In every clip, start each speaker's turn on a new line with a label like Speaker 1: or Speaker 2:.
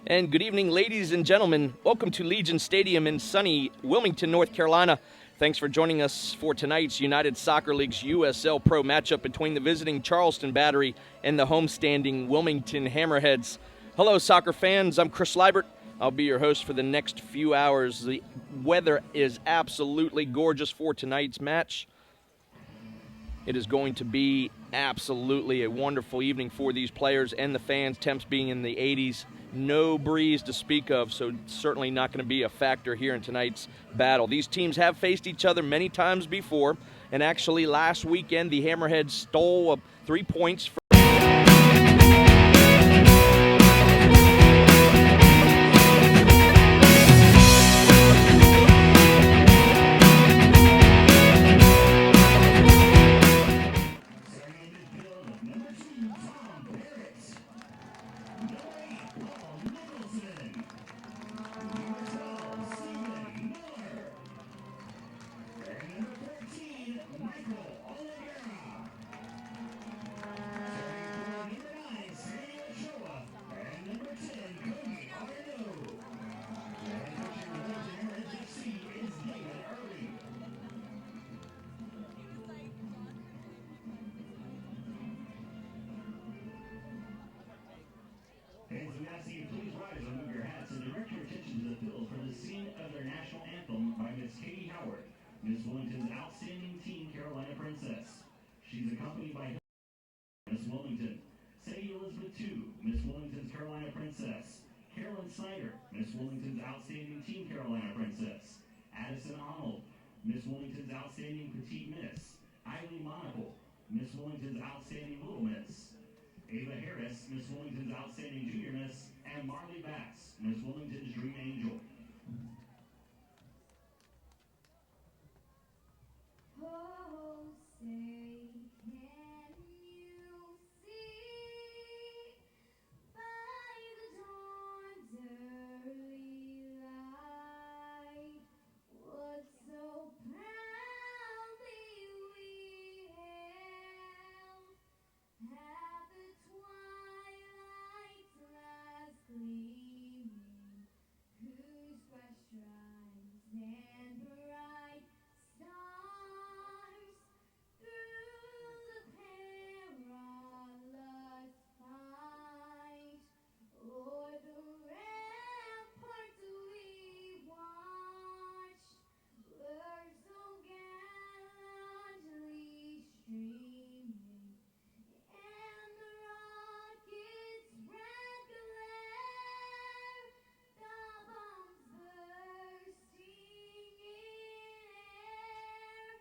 Speaker 1: And good evening, ladies and gentlemen. Welcome to Legion Stadium in sunny Wilmington, North Carolina. Thanks for joining us for tonight's United Soccer League's USL Pro matchup between the visiting Charleston Battery and the homestanding Wilmington Hammerheads. Hello, soccer fans. I'm Chris Liebert. I'll be your host for the next few hours. The weather is absolutely gorgeous for tonight's match. It is going to be absolutely a wonderful evening for these players and the fans, temps being in the 80s. No breeze to speak of, so certainly not going to be a factor here in tonight's battle. These teams have faced each other many times before, and actually last weekend the Hammerheads stole 3 points from
Speaker 2: Miss Wilmington's outstanding teen, Carolina Princess. She's accompanied by Miss Wilmington. Sadie Elizabeth II, Miss Wilmington's Carolina Princess. Carolyn Snyder, Miss Wilmington's outstanding teen, Carolina Princess. Addison Arnold, Miss Wilmington's outstanding petite miss. Eileen Monaco, Miss Wilmington's outstanding little miss. Ava Harris, Miss Wilmington's outstanding junior miss. And Marley Bass, Miss Wilmington's dream angel.
Speaker 3: Oh, say, can you see by the dawn's early light what so proudly we hailed at the twilight's last gleaming, whose fresh stripes and bright stars through the perilous fight o'er the ramparts we watched were so gallantly streaming, and the rocket's red glare, the bombs bursting in air,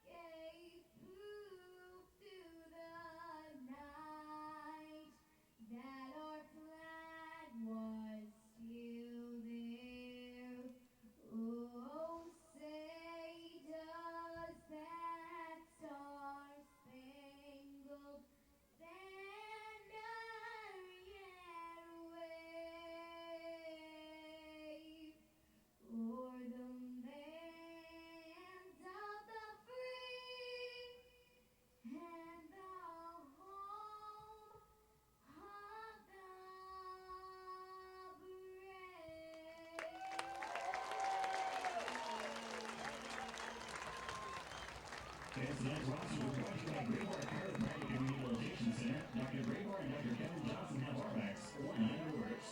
Speaker 3: gave proof through the night that our flag was still there. Oh, say does that star-spangled banner yet wave o'er the lands of the free and the home of the
Speaker 2: Thanks to tonight's roster, we're brought to you by Graybar Chiropractic and Rehabilitation Center. Dr. Graybar and Dr. Kevin Johnson have our backs. 1-9 orders.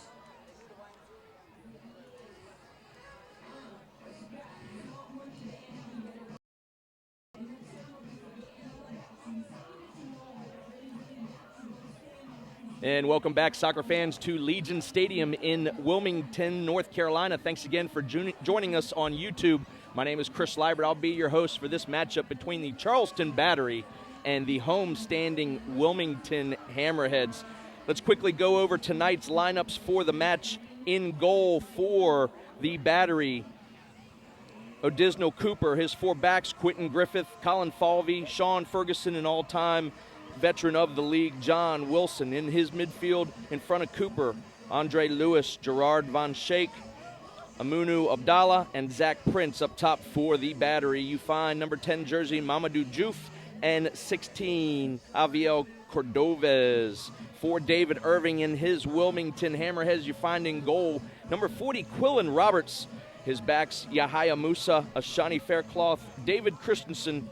Speaker 1: And welcome back, soccer fans, to Legion Stadium in Wilmington, North Carolina. Thanks again for joining us on YouTube. My name is Chris Liebert. I'll be your host for this matchup between the Charleston Battery and the homestanding Wilmington Hammerheads. Let's quickly go over tonight's lineups for the match. In goal for the Battery, Odisno Cooper. His 4 backs, Quentin Griffith, Colin Falvey, Sean Ferguson, an all-time veteran of the league, John Wilson. In his midfield, in front of Cooper, Andre Lewis, Gerard Von Schaik, Amunu Abdallah, and Zach Prince. Up top for the Battery, you find number 10 jersey Mamadou Diouf and 16 Aviel Cordovez. For David Irving and his Wilmington Hammerheads, you find in goal number 40, Quillen Roberts. His backs, Yahya Musa, Ashani Faircloth, David Christensen,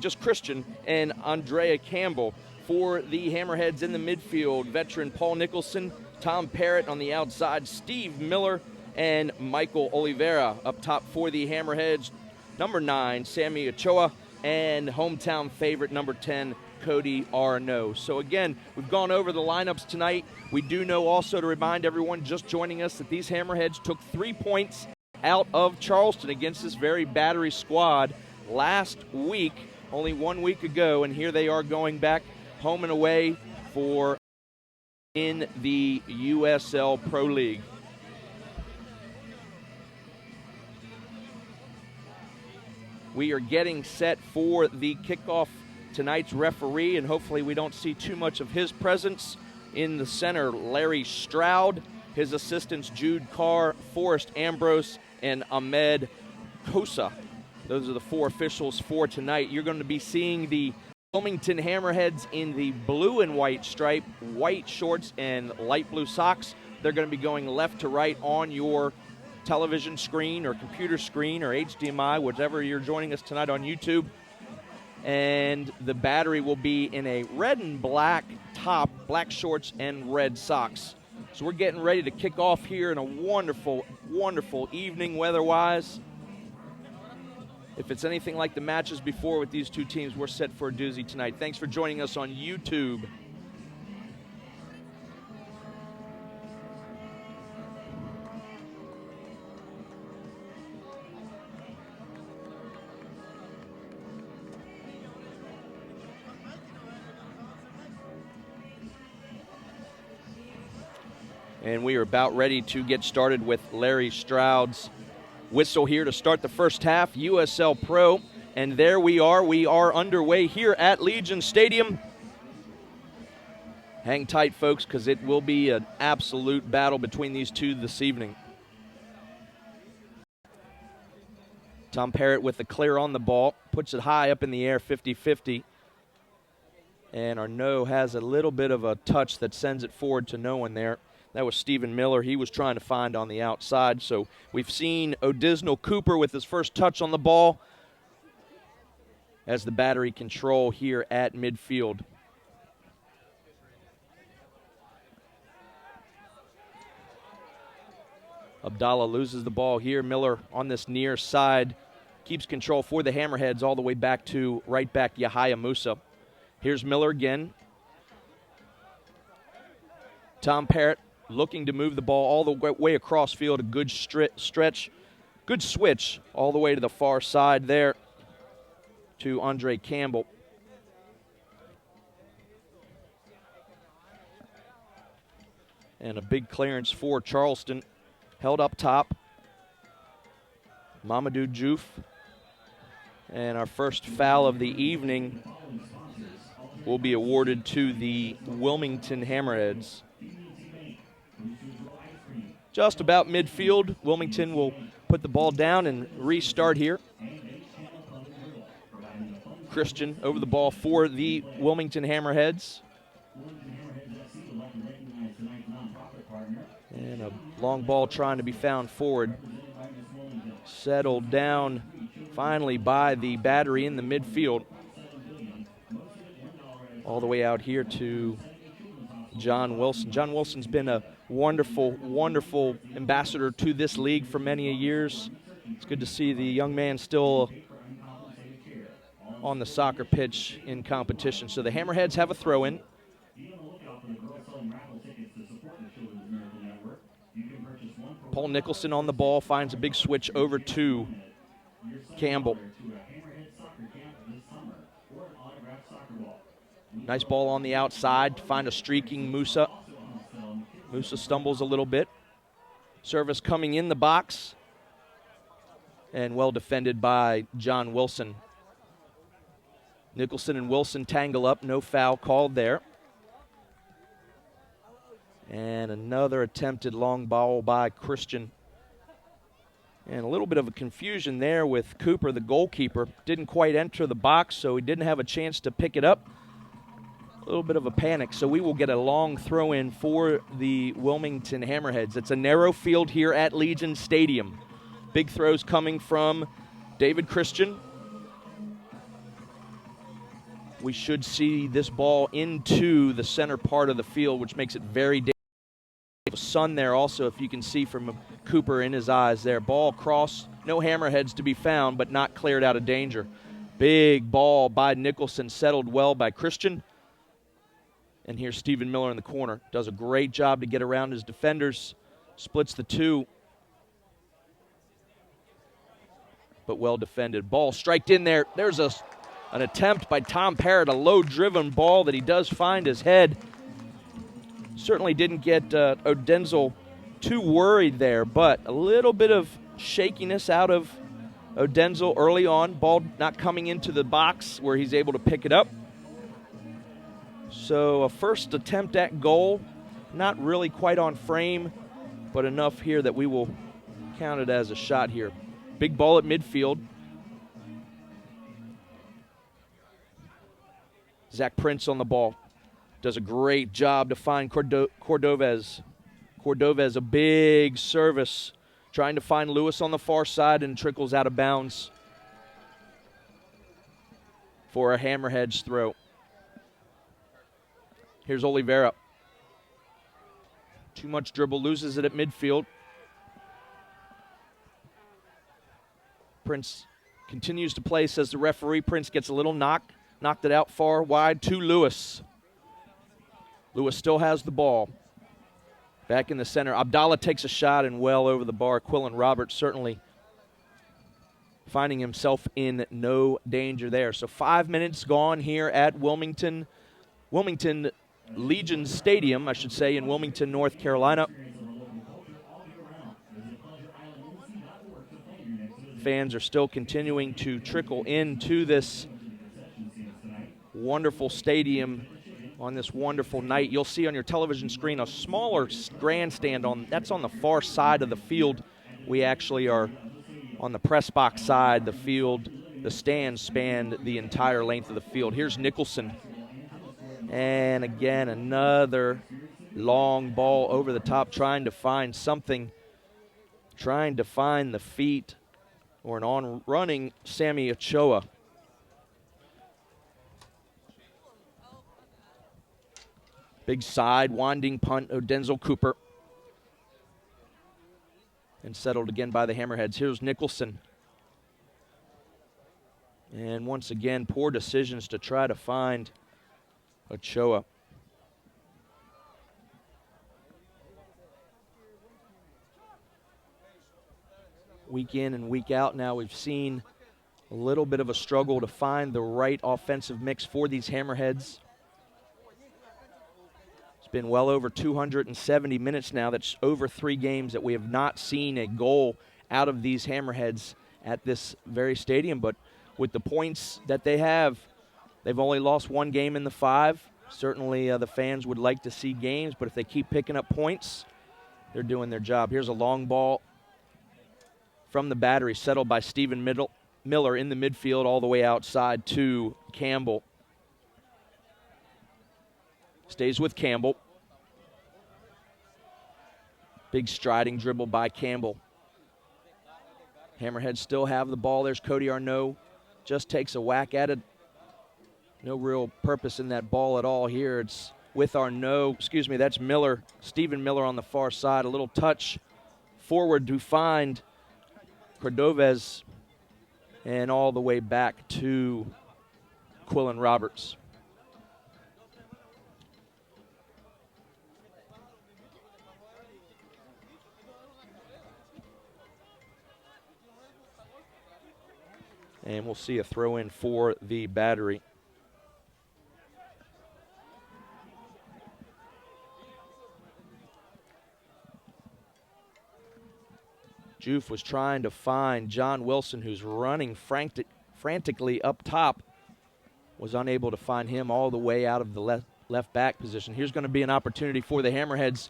Speaker 1: just Christian, and Andrea Campbell. For the Hammerheads in the midfield, veteran Paul Nicholson, Tom Parrott on the outside, Steve Miller, and Michael Oliveira. Up top for the Hammerheads, number 9, Sammy Ochoa, and hometown favorite, number 10, Cody Arno. So again, we've gone over the lineups tonight. We do know also to remind everyone just joining us that these Hammerheads took 3 points out of Charleston against this very Battery squad last week, only 1 week ago, and here they are going back home and away for in the USL Pro League. We are getting set for the kickoff. Tonight's referee, and hopefully we don't see too much of his presence. In the center, Larry Stroud. His assistants, Jude Carr, Forrest Ambrose, and Ahmed Kosa. Those are the 4 officials for tonight. You're going to be seeing the Wilmington Hammerheads in the blue and white stripe, white shorts and light blue socks. They're going to be going left to right on your television screen or computer screen or HDMI, whatever you're joining us tonight on YouTube. And the Battery will be in a red and black top, black shorts, and red socks. So we're getting ready to kick off here in a wonderful, wonderful evening weather-wise. If it's anything like the matches before with these two teams, we're set for a doozy tonight. Thanks for joining us on YouTube. And we are about ready to get started with Larry Stroud's whistle here to start the first half, USL Pro. And there we are underway here at Legion Stadium. Hang tight, folks, because it will be an absolute battle between these two this evening. Tom Parrott with the clear on the ball, puts it high up in the air, 50-50. And Arnaud has a little bit of a touch that sends it forward to no one there. That was Stephen Miller. He was trying to find on the outside. So we've seen Odisnell Cooper with his first touch on the ball as the Battery control here at midfield. Abdallah loses the ball here. Miller on this near side keeps control for the Hammerheads all the way back to right back Yahya Musa. Here's Miller again. Tom Parrott looking to move the ball all the way across field. A good stretch, good switch all the way to the far side there to Andre Campbell. And a big clearance for Charleston. Held up top. Mamadou Diouf. And our first foul of the evening will be awarded to the Wilmington Hammerheads. Just about midfield, Wilmington will put the ball down and restart here. Christian over the ball for the Wilmington Hammerheads. And a long ball trying to be found forward. Settled down finally by the Battery in the midfield. All the way out here to John Wilson. John Wilson's been a wonderful, wonderful ambassador to this league for many years. It's good to see the young man still on the soccer pitch in competition. So the Hammerheads have a throw-in. Paul Nicholson on the ball, finds a big switch over to Campbell. Nice ball on the outside to find a streaking Musa. Musa stumbles a little bit. Service coming in the box. And well defended by John Wilson. Nicholson and Wilson tangle up. No foul called there. And another attempted long ball by Christian. And a little bit of a confusion there with Cooper, the goalkeeper. Didn't quite enter the box, so he didn't have a chance to pick it up. a little bit of a panic, so we will get a long throw-in for the Wilmington Hammerheads. It's a narrow field here at Legion Stadium. Big throws coming from David Christian. We should see this ball into the center part of the field, which makes it very dangerous. Sun there also, if you can see from Cooper in his eyes there. Ball cross, no hammerheads to be found, but not cleared out of danger. Big ball by Nicholson, settled well by Christian. And here's Stephen Miller in the corner. Does a great job to get around his defenders. Splits the two. But well defended. Ball striked in there. There's an attempt by Tom Parrott, a low-driven ball that he does find his head. Certainly didn't get Odenzel too worried there, but a little bit of shakiness out of Odenzel early on. Ball not coming into the box where he's able to pick it up. So a first attempt at goal, not really quite on frame, but enough here that we will count it as a shot here. Big ball at midfield. Zach Prince on the ball. Does a great job to find Cordovez. Cordovez, a big service, trying to find Lewis on the far side and trickles out of bounds for a Hammerheads throw. Here's Oliveira. Too much dribble, loses it at midfield. Prince continues to play, says the referee. Prince gets a little knocked it out far wide to Lewis. Lewis still has the ball. Back in the center. Abdallah takes a shot and well over the bar. Quillen Roberts certainly finding himself in no danger there. So 5 minutes gone here at Wilmington Legion Stadium, I should say, in Wilmington, North Carolina. Fans are still continuing to trickle into this wonderful stadium on this wonderful night. You'll see on your television screen a smaller grandstand that's on the far side of the field. We actually are on the press box side. The field, the stands span the entire length of the field. Here's Nicholson. And again, another long ball over the top, trying to find something, trying to find the feet or an on-running Sammy Ochoa. Big side, winding punt, Odenzel Cooper. And settled again by the Hammerheads. Here's Nicholson. And once again, poor decisions to try to find Ochoa. Week in and week out now, we've seen a little bit of a struggle to find the right offensive mix for these Hammerheads. Been well over 270 minutes now. That's over 3 games that we have not seen a goal out of these Hammerheads at this very stadium. But with the points that they have, they've only lost 1 game in the 5. Certainly the fans would like to see games, but if they keep picking up points, they're doing their job. Here's a long ball from the battery, settled by Stephen Miller in the midfield all the way outside to Campbell. Stays with Campbell. Big striding dribble by Campbell. Hammerheads still have the ball. There's Cody Arnaud. Just takes a whack at it. No real purpose in that ball at all here. It's with Arnaud. Excuse me, that's Miller. Stephen Miller on the far side. A little touch forward to find Cordovez. And all the way back to Quillen Roberts. And we'll see a throw in for the battery. Juve was trying to find John Wilson, who's running frantically up top. Was unable to find him all the way out of the left back position. Here's going to be an opportunity for the Hammerheads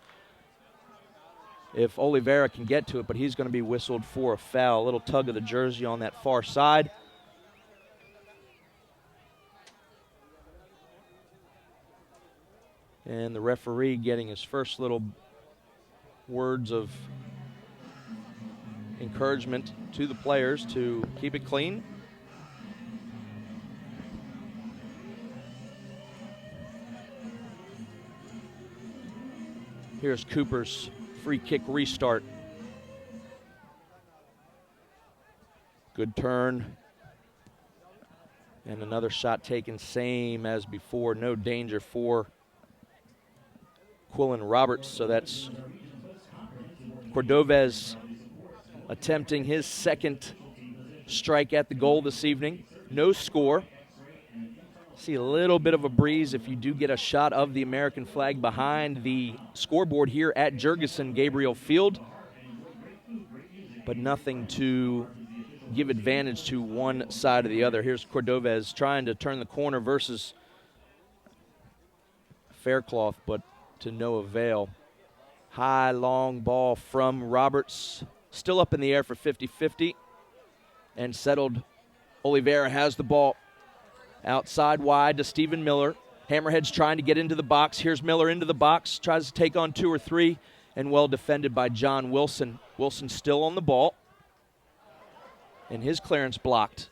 Speaker 1: if Oliveira can get to it, but he's going to be whistled for a foul. A little tug of the jersey on that far side. And the referee getting his first little words of encouragement to the players to keep it clean. Here's Cooper's free kick restart. Good turn. And another shot taken, same as before. No danger for Quillen Roberts. So that's Cordovez attempting his second strike at the goal this evening. No score. See a little bit of a breeze if you do get a shot of the American flag behind the scoreboard here at Jurgensen Gabriel Field, but nothing to give advantage to one side or the other. Here's Cordovez trying to turn the corner versus Faircloth, but to no avail. High, long ball from Roberts, still up in the air for 50-50, and settled. Oliveira has the ball. Outside wide to Stephen Miller. Hammerheads trying to get into the box. Here's Miller into the box. Tries to take on 2 or 3. And well defended by John Wilson. Wilson still on the ball. And his clearance blocked.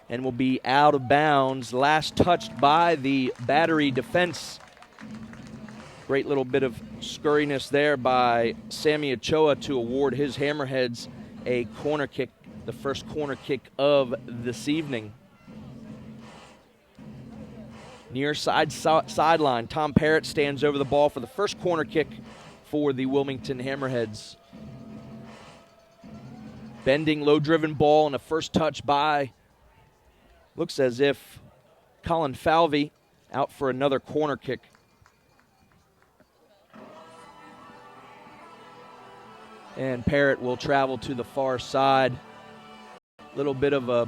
Speaker 1: And will be out of bounds. Last touched by the Battery defense. Great little bit of scurriness there by Sammy Ochoa to award his Hammerheads a corner kick. The first corner kick of this evening. Near sideline, Tom Parrott stands over the ball for the first corner kick for the Wilmington Hammerheads. Bending, low-driven ball, and a first touch by, looks as if Colin Falvey out for another corner kick. And Parrott will travel to the far side. Little bit of a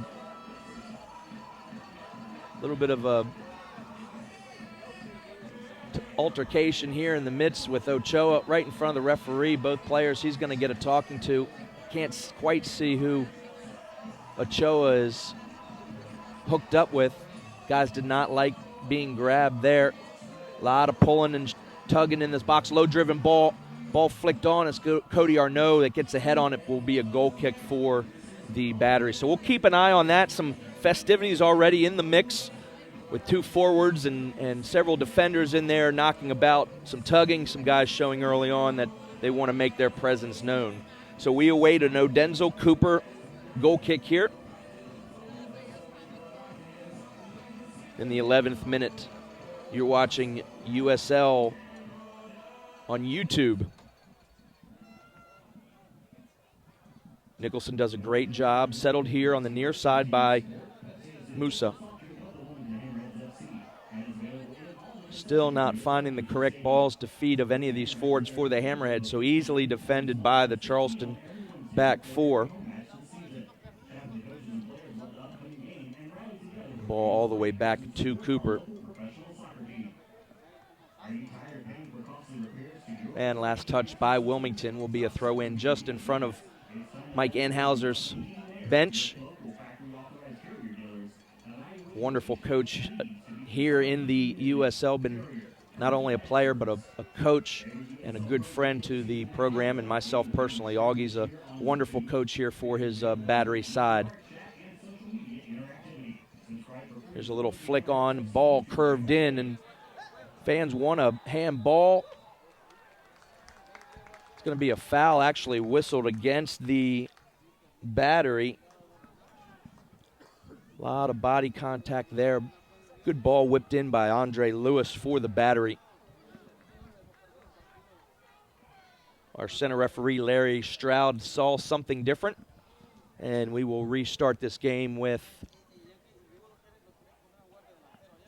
Speaker 1: altercation here in the midst with Ochoa right in front of the referee. Both players he's going to get a talking to. Can't quite see who Ochoa is hooked up with. Guys did not like being grabbed there. A lot of pulling and tugging in this box. Low-driven ball. Ball flicked on. It's Cody Arnaud that gets a head on it. Will be a goal kick for the Battery. So we'll keep an eye on that. Some festivities already in the mix, with 2 forwards and several defenders in there knocking about, some tugging, some guys showing early on that they want to make their presence known. So we await an Odenzel Cooper goal kick here in the 11th minute. You're watching USL on YouTube. Nicholson does a great job, settled here on the near side by Musa. Still not finding the correct balls to feed of any of these forwards for the Hammerheads, so easily defended by the Charleston back 4. Ball all the way back to Cooper. And last touch by Wilmington will be a throw-in just in front of Mike Anhauser's bench. Wonderful coach here in the USL, been not only a player but a coach and a good friend to the program and myself personally. Augie's a wonderful coach here for his Battery side. There's a little flick on, ball curved in, and fans want a handball. It's going to be a foul actually whistled against the Battery. A lot of body contact there. Good ball whipped in by Andre Lewis for the Battery. Our center referee, Larry Stroud, saw something different, and we will restart this game with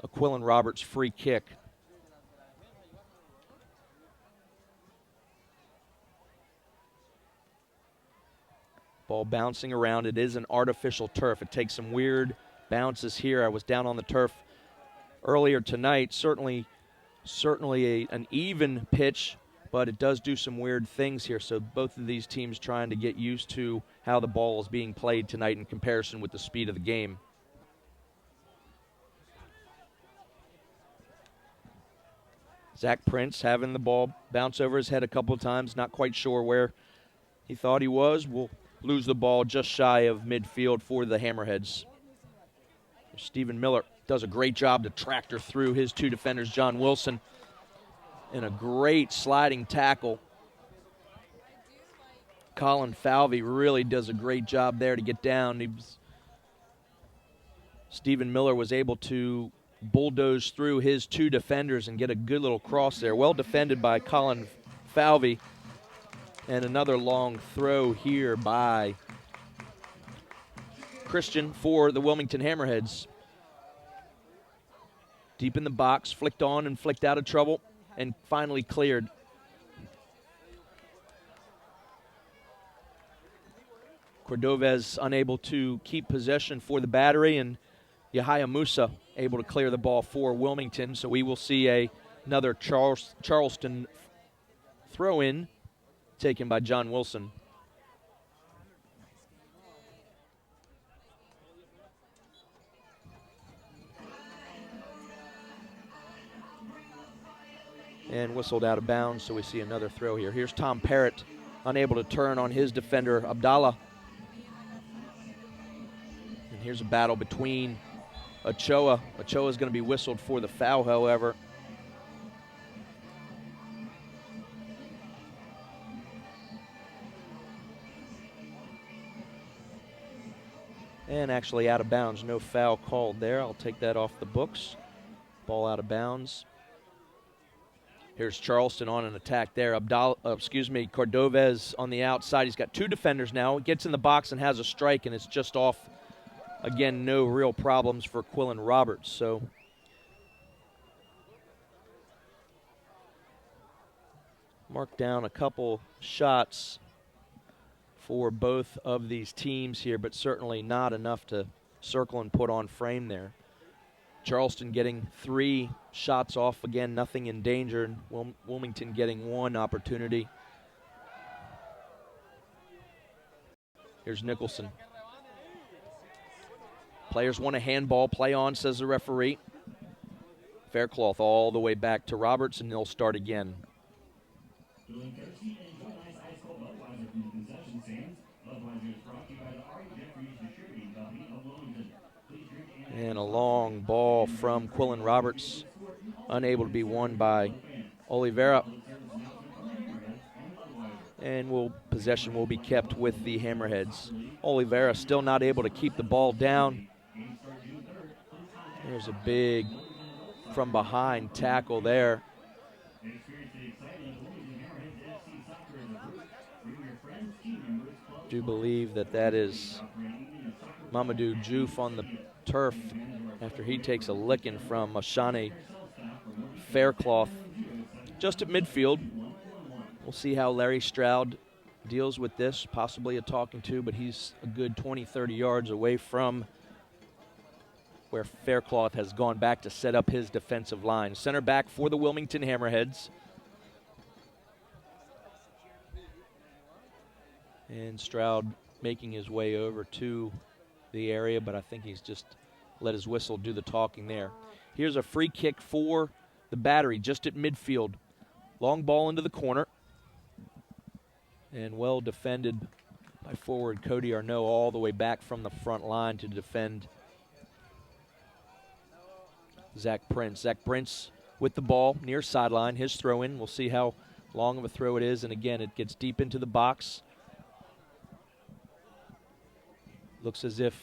Speaker 1: a Quillen Roberts free kick. Ball bouncing around. It is an artificial turf. It takes some weird bounces here. I was down on the turf earlier tonight. Certainly an even pitch, but it does do some weird things here. So both of these teams trying to get used to how the ball is being played tonight in comparison with the speed of the game. Zach Prince having the ball bounce over his head a couple of times, not quite sure where he thought he was. Will lose the ball just shy of midfield for the Hammerheads. Stephen Miller does a great job to tractor through his two defenders, John Wilson, and a great sliding tackle. Colin Falvey really does a great job there to get down. Stephen Miller was able to bulldoze through his two defenders and get a good little cross there. Well defended by Colin Falvey. And another long throw here by Christian for the Wilmington Hammerheads. Deep in the box, flicked on and flicked out of trouble, and finally cleared. Cordovez unable to keep possession for the battery, and Yahya Musa able to clear the ball for Wilmington. So we will see another Charleston throw-in taken by John Wilson. And whistled out of bounds, so we see another throw here. Here's Tom Parrott, unable to turn on his defender, Abdallah. And here's a battle between Ochoa. Ochoa is going to be whistled for the foul, however. And actually out of bounds, no foul called there. I'll take that off the books. Ball out of bounds. Here's Charleston on an attack there. Cordovez on the outside. He's got two defenders now. He gets in the box and has a strike, and it's just off. Again, no real problems for Quillen Roberts. So mark down a couple shots for both of these teams here, but certainly not enough to circle and put on frame there. Charleston getting 3 shots off, again, nothing in danger, and Wilmington getting 1 opportunity. Here's Nicholson. Players want a handball, play on, says the referee. Faircloth all the way back to Roberts, and they'll start again. And a long ball from Quillen Roberts, unable to be won by Oliveira. And possession will be kept with the Hammerheads. Oliveira still not able to keep the ball down. There's a big from behind tackle there. Do believe that is Mamadou Diouf on the turf after he takes a licking from Ashani Faircloth just at midfield. We'll see how Larry Stroud deals with this, possibly a talking to, but he's a good 20, 30 yards away from where Faircloth has gone back to set up his defensive line. Center back for the Wilmington Hammerheads. And Stroud making his way over to the area, but I think he's just let his whistle do the talking there. Here's a free kick for the battery just at midfield. Long ball into the corner. And well defended by forward Cody Arnaud all the way back from the front line to defend Zach Prince. Zach Prince with the ball near sideline. His throw in. We'll see how long of a throw it is. And again, it gets deep into the box. Looks as if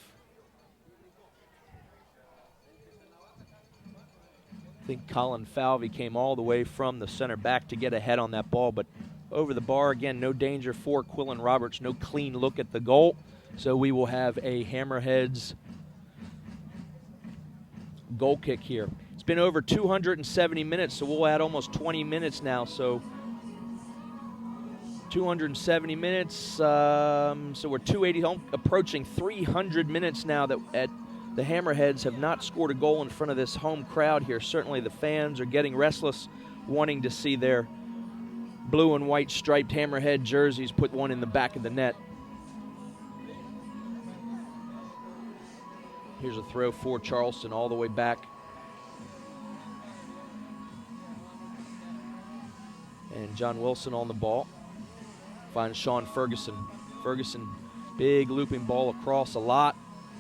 Speaker 1: I think Colin Falvey came all the way from the center back to get ahead on that ball, but over the bar again, no danger for Quillen Roberts, no clean look at the goal. So we will have a Hammerheads goal kick here. It's been over 270 minutes, so we'll add almost 20 minutes now. So 270 minutes, so we're 280 home, approaching 300 minutes now that the Hammerheads have not scored a goal in front of this home crowd here. Certainly the fans are getting restless, wanting to see their blue and white striped Hammerhead jerseys put one in the back of the net. Here's a throw for Charleston all the way back. And John Wilson on the ball. Finds Sean Ferguson. Ferguson, big looping ball across. A lot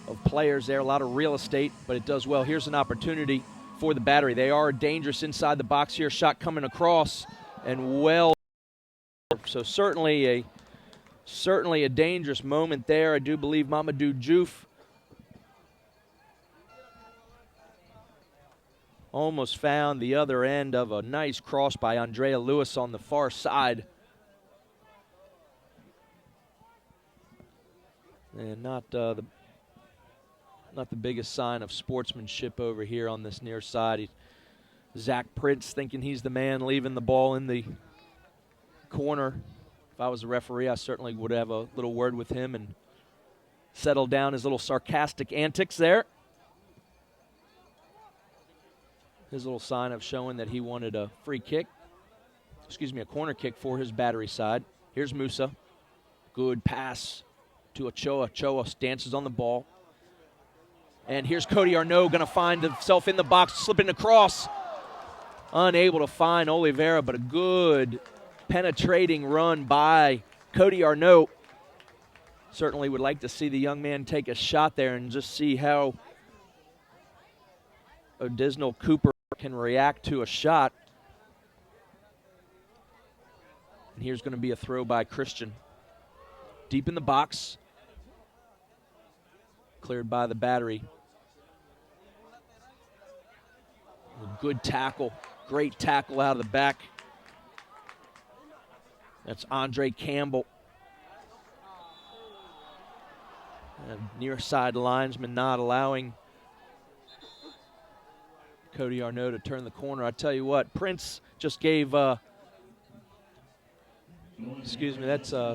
Speaker 1: of players there, a lot of real estate, but it does well. Here's an opportunity for the Battery. They are dangerous inside the box here. Shot coming across and well. So certainly a dangerous moment there. I do believe Mamadou Diouf almost found the other end of a nice cross by Andrea Lewis on the far side. And not the biggest sign of sportsmanship over here on this near side. Zach Prince thinking he's the man, leaving the ball in the corner. If I was a referee, I certainly would have a little word with him and settle down his little sarcastic antics there. His little sign of showing that he wanted a a corner kick for his Battery side. Here's Musa. Good pass to Ochoa. Ochoa dances on the ball. And here's Cody Arnaud going to find himself in the box, slipping across. Unable to find Oliveira, but a good penetrating run by Cody Arnaud. Certainly would like to see the young man take a shot there and just see how Odisnell Cooper can react to a shot. And here's going to be a throw by Christian. Deep in the box. Cleared by the Battery. A good tackle. Great tackle out of the back. That's Andre Campbell. And near side linesman not allowing Cody Arnaud to turn the corner. I tell you what, Prince just gave, that's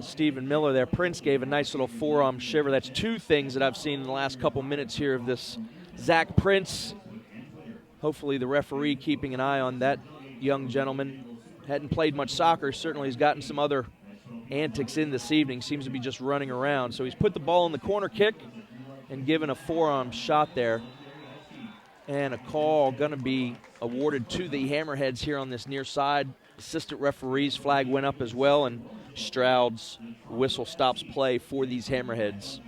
Speaker 1: Stephen Miller there. Prince gave a nice little forearm shiver. That's two things that I've seen in the last couple minutes here of this Zach Prince. Hopefully the referee keeping an eye on that young gentleman. Hadn't played much soccer. Certainly he's gotten some other antics in this evening. Seems to be just running around. So he's put the ball in the corner kick and given a forearm shot there. And a call going to be awarded to the Hammerheads here on this near side. Assistant referee's flag went up as well, and Stroud's whistle stops play for these Hammerheads.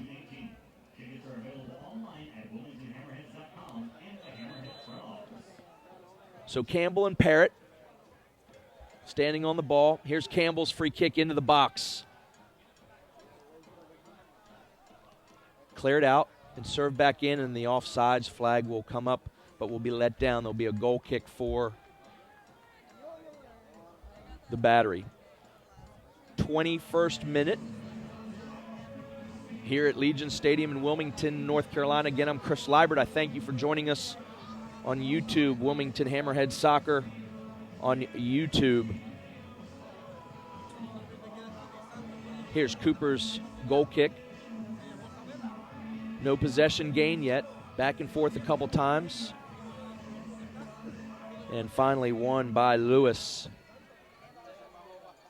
Speaker 1: So Campbell and Parrott standing on the ball. Here's Campbell's free kick into the box. Cleared out and served back in, and the offsides flag will come up, but will be let down. There'll be a goal kick for the Battery. 21st minute here at Legion Stadium in Wilmington, North Carolina. Again, I'm Chris Liebert. I thank you for joining us on YouTube, Wilmington Hammerheads Soccer on YouTube. Here's Cooper's goal kick. No possession gain yet. Back and forth a couple times. And finally won by Lewis.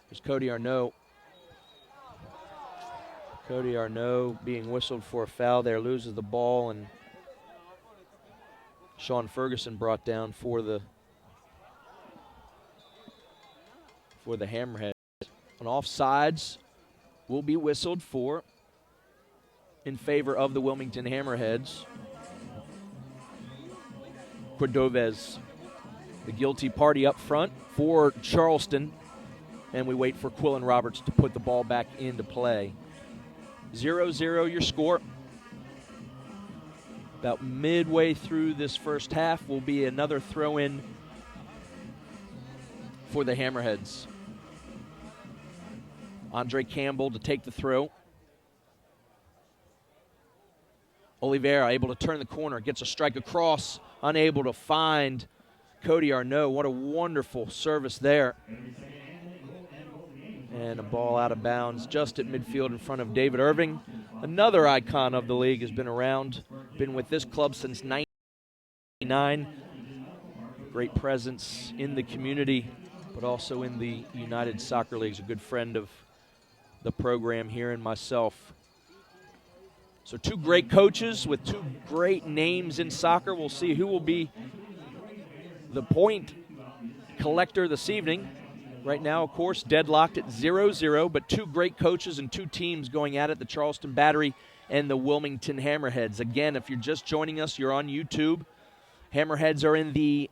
Speaker 1: There's Cody Arnaud. Cody Arnaud being whistled for a foul there, loses the ball, and Sean Ferguson brought down for the Hammerheads. And offsides will be whistled for in favor of the Wilmington Hammerheads. Cordovez, the guilty party up front for Charleston. And we wait for Quillen Roberts to put the ball back into play. 0-0 your score. About midway through this first half will be another throw-in for the Hammerheads. Andre Campbell to take the throw. Oliveira able to turn the corner, gets a strike across, unable to find Cody Arnaud. What a wonderful service there. And a ball out of bounds just at midfield in front of David Irving. Another icon of the league, has been around, been with this club since 1999. Great presence in the community, but also in the United Soccer Leagues. A good friend of the program here and myself. So two great coaches with two great names in soccer. We'll see who will be the point collector this evening. Right now, of course, deadlocked at 0-0, but two great coaches and two teams going at it, the Charleston Battery and the Wilmington Hammerheads. Again, if you're just joining us, you're on YouTube. Hammerheads are in the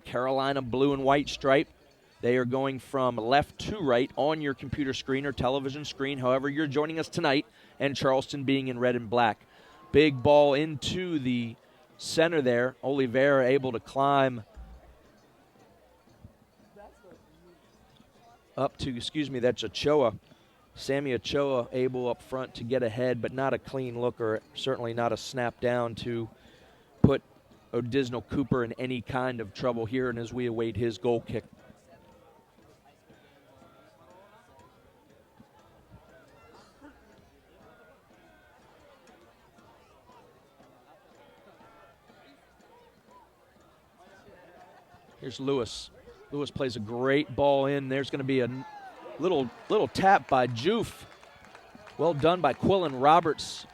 Speaker 1: Carolina blue and white stripe. They are going from left to right on your computer screen or television screen, however you're joining us tonight, and Charleston being in red and black. Big ball into the center there. Oliveira able to climb up to, that's Ochoa. Sammy Ochoa able up front to get ahead, but not a clean look or certainly not a snap down to put Odisno Cooper in any kind of trouble here, and as we await his goal kick. Here's Lewis. Lewis plays a great ball in. There's going to be a little tap by Joof. Well done by Quillen Roberts.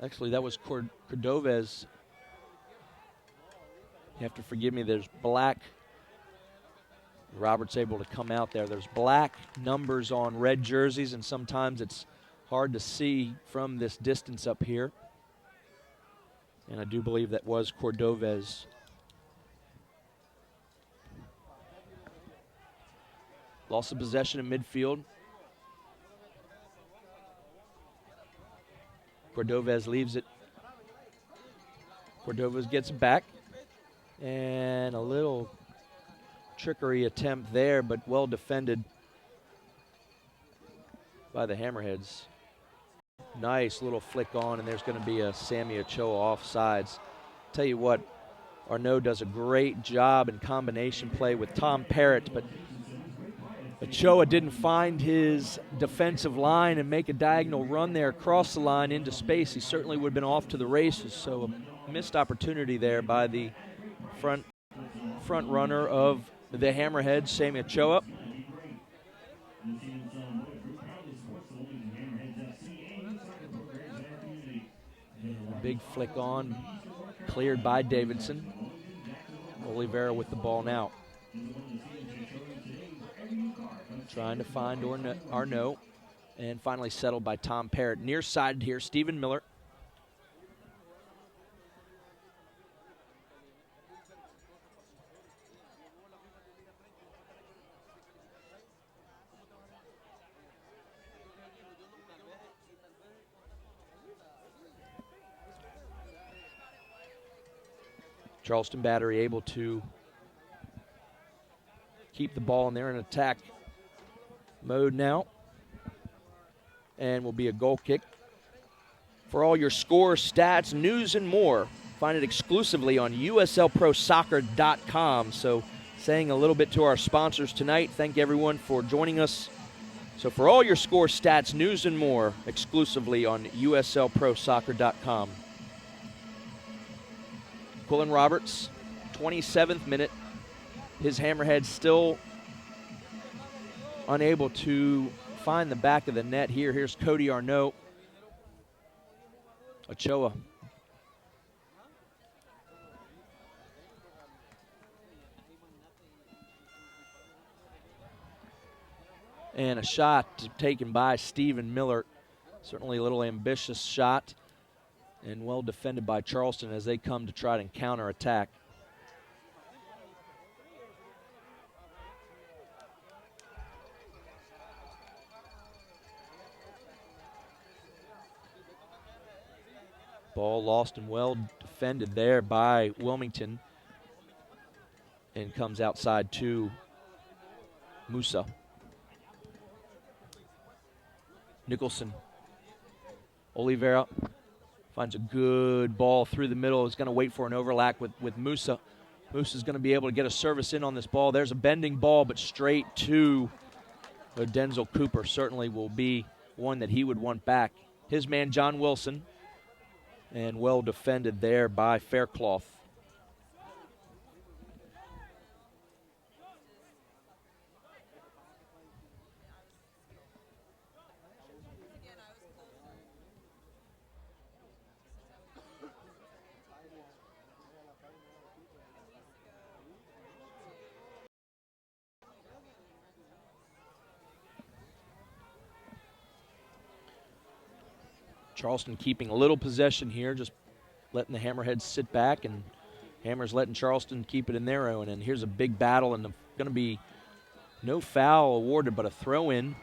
Speaker 1: Actually, that was Cordovez. You have to forgive me. There's black. Roberts able to come out there. There's black numbers on red jerseys, and sometimes it's hard to see from this distance up here. And I do believe that was Cordovez. Loss of possession in midfield. Cordovez leaves it. Cordovez gets it back. And a little trickery attempt there, but well defended by the Hammerheads. Nice little flick on, and there's going to be a Sammy Ochoa offsides. Tell you what, Arnaud does a great job in combination play with Tom Parrott, but Ochoa didn't find his defensive line and make a diagonal run there across the line into space. He certainly would have been off to the races, so a missed opportunity there by the front runner of the Hammerheads, Sammy Ochoa. Big flick on, cleared by Davidson. Oliveira with the ball now. Trying to find Arnaud, and finally settled by Tom Parrott. Near side here, Stephen Miller. Charleston Battery able to keep the ball in there in attack mode now. And will be a goal kick. For all your score, stats, news, and more, find it exclusively on uslprosoccer.com. So saying a little bit to our sponsors tonight, thank everyone for joining us. So for all your score, stats, news, and more, exclusively on uslprosoccer.com. Quillen Roberts, 27th minute. His Hammerhead still unable to find the back of the net here. Here's Cody Arnaud. Ochoa. And a shot taken by Stephen Miller. Certainly a little ambitious shot. And well defended by Charleston as they come to try to counterattack. Ball lost and well defended there by Wilmington. And comes outside to Musa. Nicholson. Oliveira finds a good ball through the middle. Is going to wait for an overlap with Musa. Musa's going to be able to get a service in on this ball. There's a bending ball, but straight to Denzel Cooper. Certainly will be one that he would want back. His man, John Wilson. And well defended there by Faircloth. Charleston keeping a little possession here, just letting the Hammerheads sit back, and Hammers letting Charleston keep it in their own. And here's a big battle, and going to be no foul awarded, but a throw-in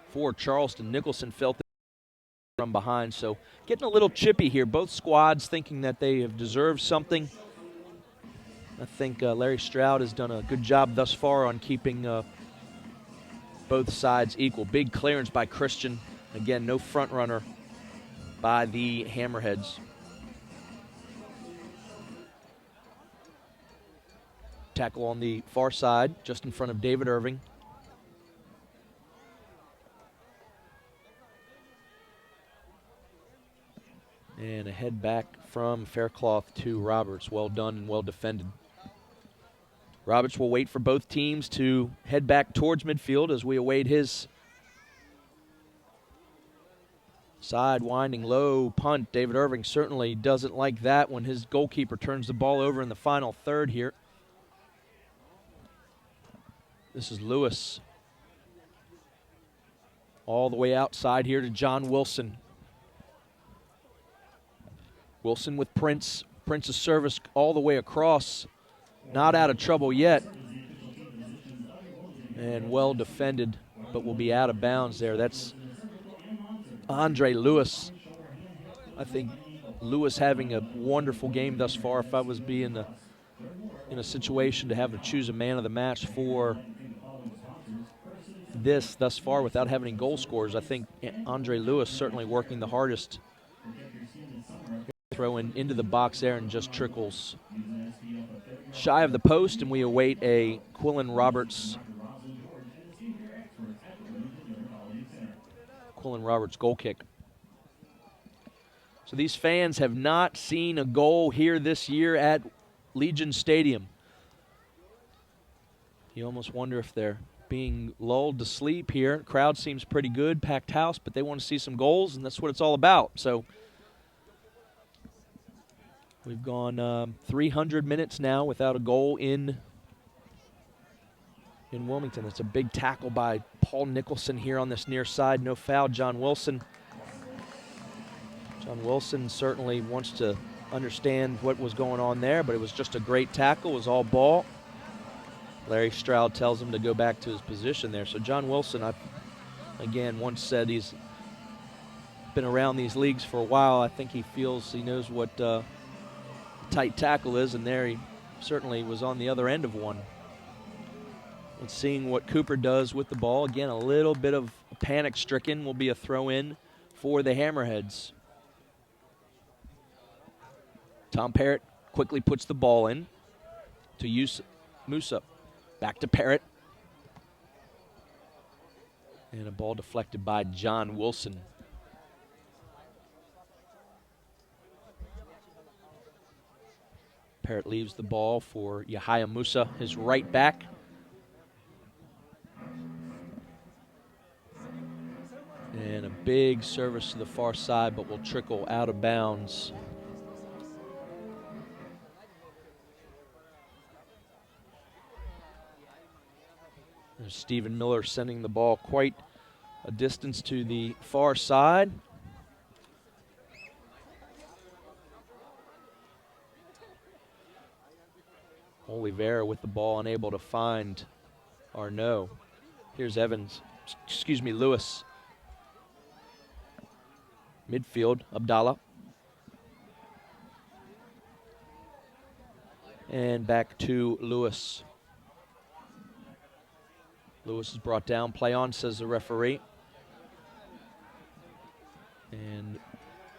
Speaker 1: for Charleston. Nicholson felt it from behind, so getting a little chippy here. Both squads thinking that they have deserved something. I think Larry Stroud has done a good job thus far on keeping both sides equal. Big clearance by Christian. Again, no front runner by the Hammerheads. Tackle on the far side, just in front of David Irving. And a head back from Faircloth to Roberts. Well done and well defended. Roberts will wait for both teams to head back towards midfield as we await his side winding low punt. David Irving certainly doesn't like that when his goalkeeper turns the ball over in the final third here. This is Lewis. All the way outside here to John Wilson. Wilson with Prince. Prince's service all the way across. Not out of trouble yet. And well defended, but will be out of bounds there. That's Andre Lewis. I think Lewis having a wonderful game thus far. If I was being in a situation to have to choose a man of the match for this thus far without having any goal scorers, I think Andre Lewis certainly working the hardest. Throw into the box there and just trickles shy of the post, and we await a Quillen Roberts goal kick. So these fans have not seen a goal here this year at Legion Stadium. You almost wonder if they're being lulled to sleep here. Crowd seems pretty good, packed house, but they want to see some goals, and that's what it's all about. So we've gone 300 minutes now without a goal in Wilmington. It's a big tackle by Paul Nicholson here on this near side. No foul. John Wilson certainly wants to understand what was going on there, but it was just a great tackle. It was all ball. Larry Stroud tells him to go back to his position there. So John Wilson, I again once said he's been around these leagues for a while. I think he knows what tight tackle is, and there he certainly was on the other end of one. And seeing what Cooper does with the ball, again, a little bit of panic-stricken, will be a throw-in for the Hammerheads. Tom Parrott quickly puts the ball in to Musa. Back to Parrott. And a ball deflected by John Wilson. Parrott leaves the ball for Yahya Musa, his right back. And a big service to the far side, but will trickle out of bounds. There's Stephen Miller sending the ball quite a distance to the far side. Oliveira with the ball, unable to find Arnaud. Here's Lewis. Midfield, Abdallah. And back to Lewis. Lewis is brought down. Play on, says the referee. And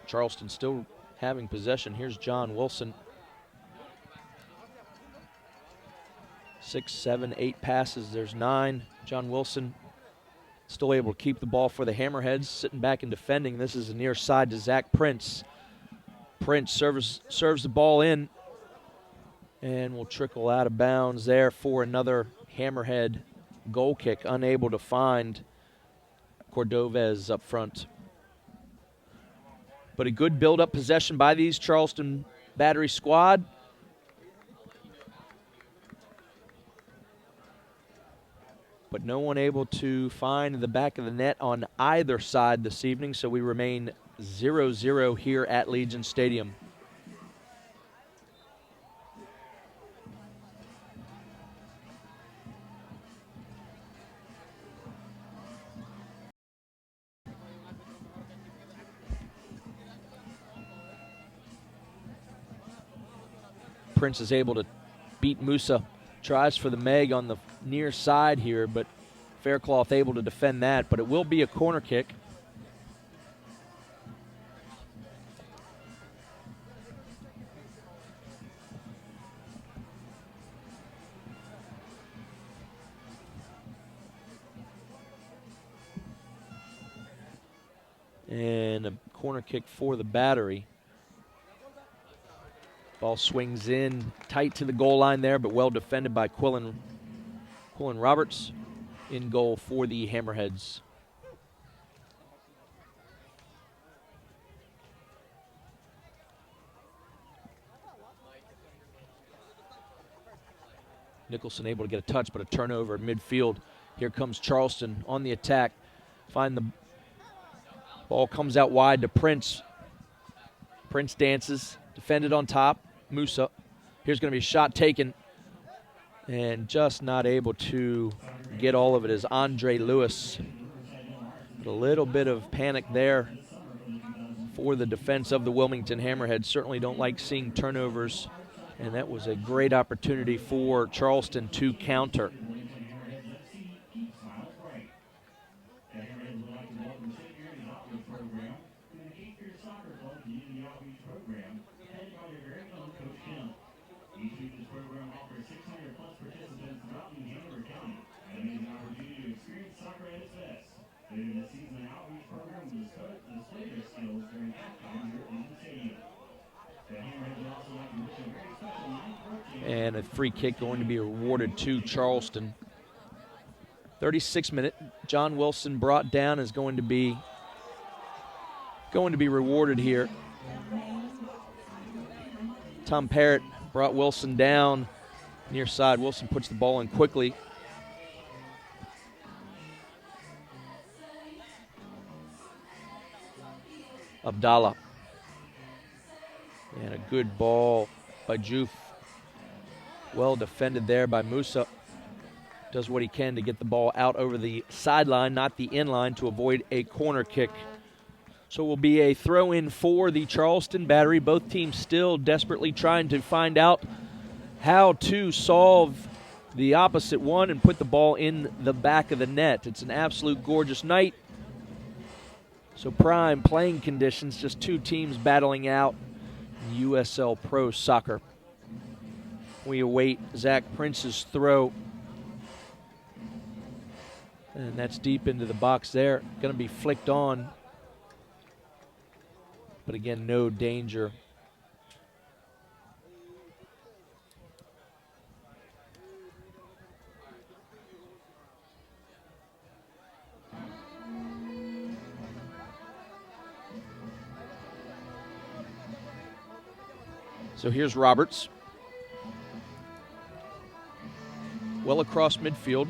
Speaker 1: Charleston still having possession. Here's John Wilson. 6, 7, 8 passes. There's 9. John Wilson still able to keep the ball for the Hammerheads, sitting back and defending. This is a near side to Zach Prince. Prince serves the ball in and will trickle out of bounds there for another Hammerhead goal kick, unable to find Cordovez up front. But a good build-up possession by these Charleston Battery squad. But no one able to find the back of the net on either side this evening, so we remain 0-0 here at Legion Stadium. Prince is able to beat Musa. Tries for the Meg on the near side here, but Faircloth able to defend that, but it will be a corner kick. And a corner kick for the Battery. Ball swings in tight to the goal line there, but well defended by Quillen Roberts. In goal for the Hammerheads. Nicholson able to get a touch, but a turnover at midfield. Here comes Charleston on the attack. Find the ball, comes out wide to Prince. Prince dances, defended on top. Musa. Here's going to be a shot taken, and just not able to get all of it is Andre Lewis. But a little bit of panic there for the defense of the Wilmington Hammerheads. Certainly don't like seeing turnovers, and that was a great opportunity for Charleston to counter. And a free kick going to be awarded to Charleston. 36th minute. John Wilson brought down is going to be rewarded here. Tom Parrott brought Wilson down near side. Wilson puts the ball in quickly. Abdallah. And a good ball by Juf. Well defended there by Musa. Does what he can to get the ball out over the sideline, not the inline, to avoid a corner kick. So it will be a throw-in for the Charleston Battery. Both teams still desperately trying to find out how to solve the opposite one and put the ball in the back of the net. It's an absolute gorgeous night. So prime playing conditions, just two teams battling out in USL Pro Soccer. We await Zach Prince's throw. And that's deep into the box there. Going to be flicked on. But again, no danger. So here's Roberts. Well across midfield.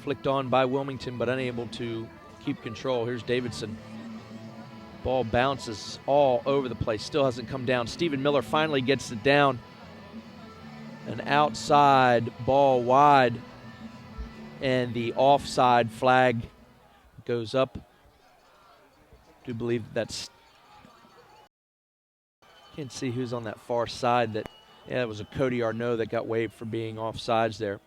Speaker 1: Flicked on by Wilmington, but unable to keep control. Here's Davidson. Ball bounces all over the place. Still hasn't come down. Stephen Miller finally gets it down. An outside ball wide. And the offside flag goes up. I do believe that's... Can't see who's on that far side. It was a Cody Arnaud that got waived for being offsides there.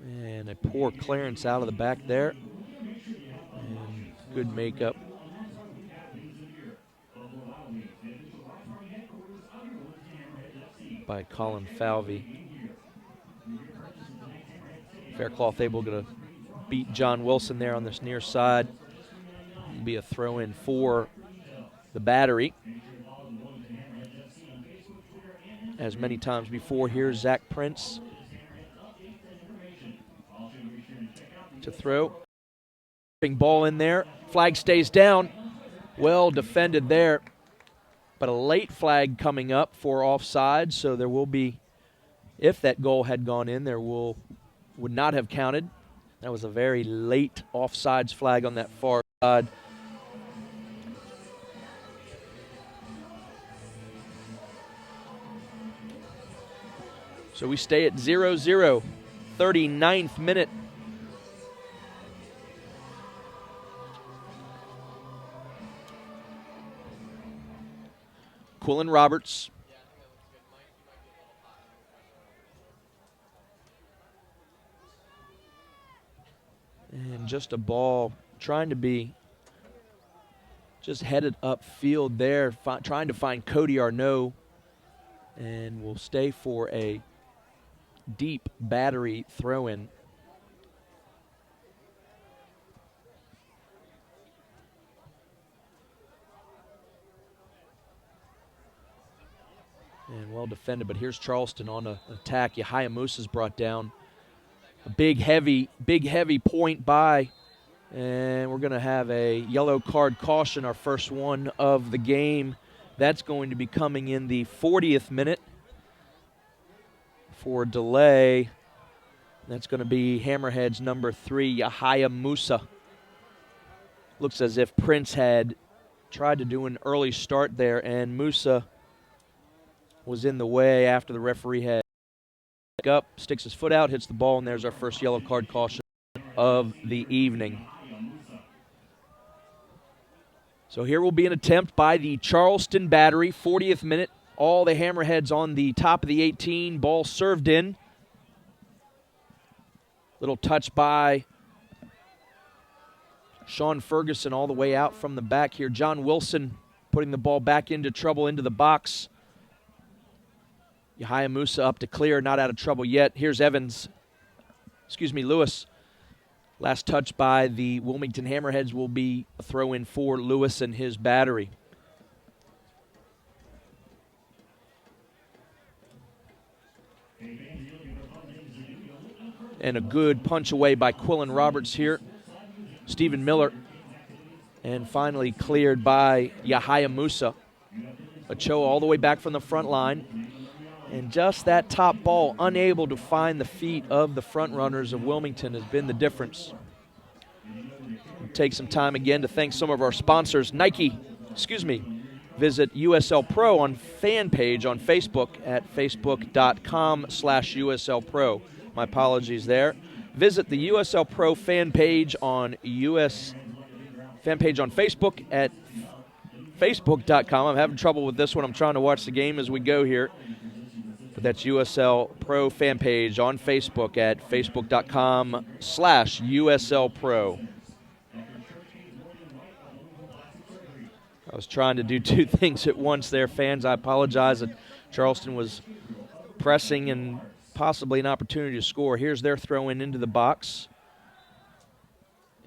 Speaker 1: And a poor clearance out of the back there. And good makeup. By Colin Falvey. Faircloth able to beat John Wilson there on this near side. It'll be a throw-in for the Battery. As many times before, here's Zach Prince to throw. Ball in there. Flag stays down. Well defended there. But a late flag coming up for offside, so there will be If that goal had gone in, would not have counted. That was a very late offsides flag on that far side. So we stay at 0-0, 39th minute. Quillen Roberts. And just a ball trying to be just headed upfield there, trying to find Cody Arnaud. And we'll stay for a deep battery throw-in. And well defended, but here's Charleston on an attack. Yahia Musa's brought down. A big, heavy point by. And we're going to have a yellow card caution, our first one of the game. That's going to be coming in the 40th minute for delay. That's going to be Hammerheads number 3, Yahia Musa. Looks as if Prince had tried to do an early start there, and Musa was in the way after the referee had up, sticks his foot out, hits the ball, and there's our first yellow card caution of the evening. So here will be an attempt by the Charleston Battery, 40th minute. All the Hammerheads on the top of the 18, ball served in. Little touch by Sean Ferguson all the way out from the back here. John Wilson putting the ball back into trouble, into the box. Yahia Musa up to clear, not out of trouble yet. Here's Lewis. Last touch by the Wilmington Hammerheads will be a throw-in for Lewis and his battery. And a good punch away by Quillen Roberts here. Stephen Miller. And finally cleared by Yahia Musa. Ochoa all the way back from the front line. And just that top ball, unable to find the feet of the front runners of Wilmington, has been the difference. We'll take some time again to thank some of our sponsors. Visit USL Pro on fan page on Facebook at facebook.com/USL Pro. My apologies there. Visit the USL Pro fan page on Facebook at facebook.com. I'm having trouble with this one. I'm trying to watch the game as we go here. But that's USL Pro fan page on Facebook at facebook.com/USL Pro. I was trying to do two things at once there, fans. I apologize that Charleston was pressing and possibly an opportunity to score. Here's their throw-in into the box.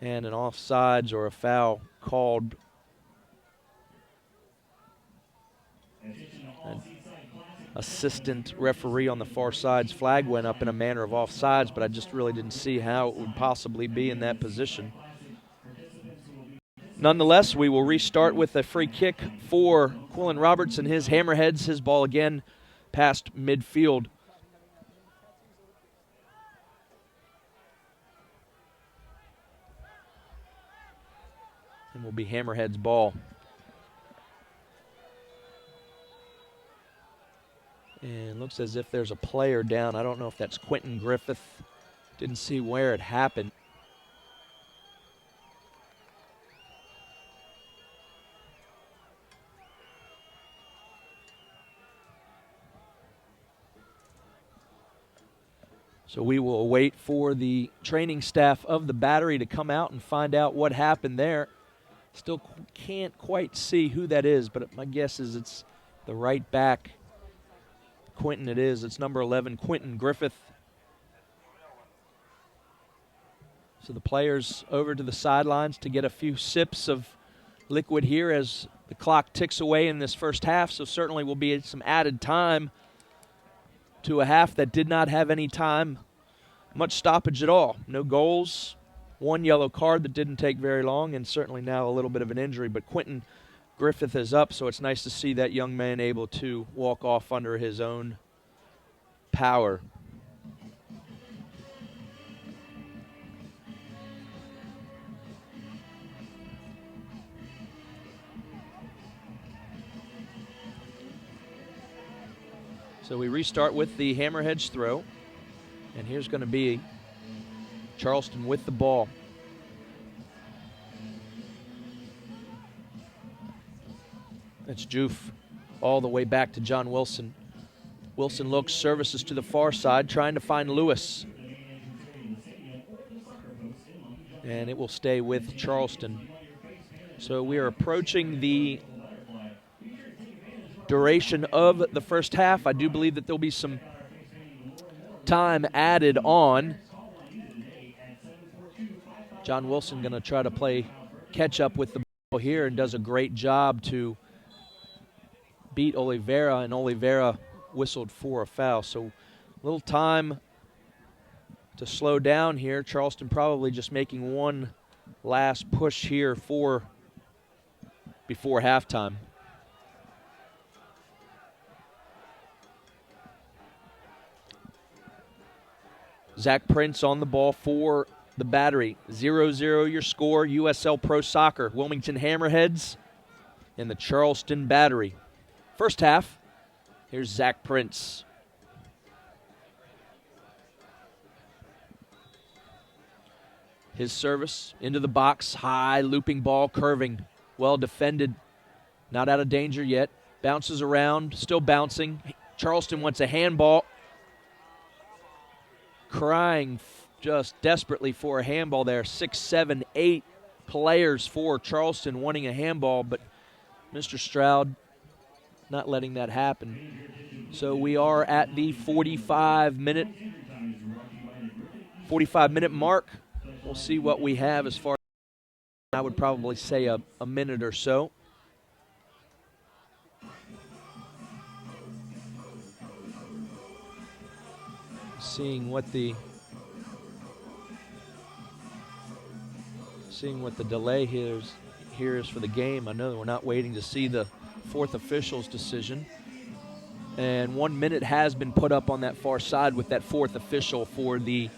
Speaker 1: And an offsides or a foul called. An assistant referee on the far side's flag went up in a manner of offsides, but I just really didn't see how it would possibly be in that position. Nonetheless, we will restart with a free kick for Quillen Roberts and his Hammerheads. His ball again past midfield. And will be Hammerheads' ball. And looks as if there's a player down. I don't know if that's Quentin Griffith. Didn't see where it happened. So we will wait for the training staff of the Battery to come out and find out what happened there. Still can't quite see who that is, but my guess is it's the right back. Quentin it is. It's number 11, Quentin Griffith. So the players over to the sidelines to get a few sips of liquid here as the clock ticks away in this first half. So certainly will be some added time to a half that did not have any time, much stoppage at all. No goals, one yellow card that didn't take very long, and certainly now a little bit of an injury. But Quentin Griffith is up, so it's nice to see that young man able to walk off under his own power. So we restart with the Hammerheads throw. And here's going to be Charleston with the ball. It's Joof all the way back to John Wilson. Wilson looks, services to the far side, trying to find Lewis. And it will stay with Charleston. So we are approaching the duration of the first half. I do believe that there'll be some time added on. John Wilson going to try to play catch up with the ball here and does a great job to beat Oliveira, and Oliveira whistled for a foul. So a little time to slow down here. Charleston probably just making one last push here before halftime. Zach Prince on the ball for the Battery. 0-0 your score. USL Pro Soccer. Wilmington Hammerheads and the Charleston Battery. First half, here's Zach Prince. His service into the box. High looping ball, curving. Well defended. Not out of danger yet. Bounces around, still bouncing. Charleston wants a handball. Crying just desperately for a handball there. 6, 7, 8 players for Charleston wanting a handball, but Mr. Stroud not letting that happen. So we are at the 45-minute mark. We'll see what we have as far as, I would probably say a minute or so. Seeing what the delay here is for the game. I know that we're not waiting to see the fourth official's decision. And 1 minute has been put up on that far side with that fourth official for the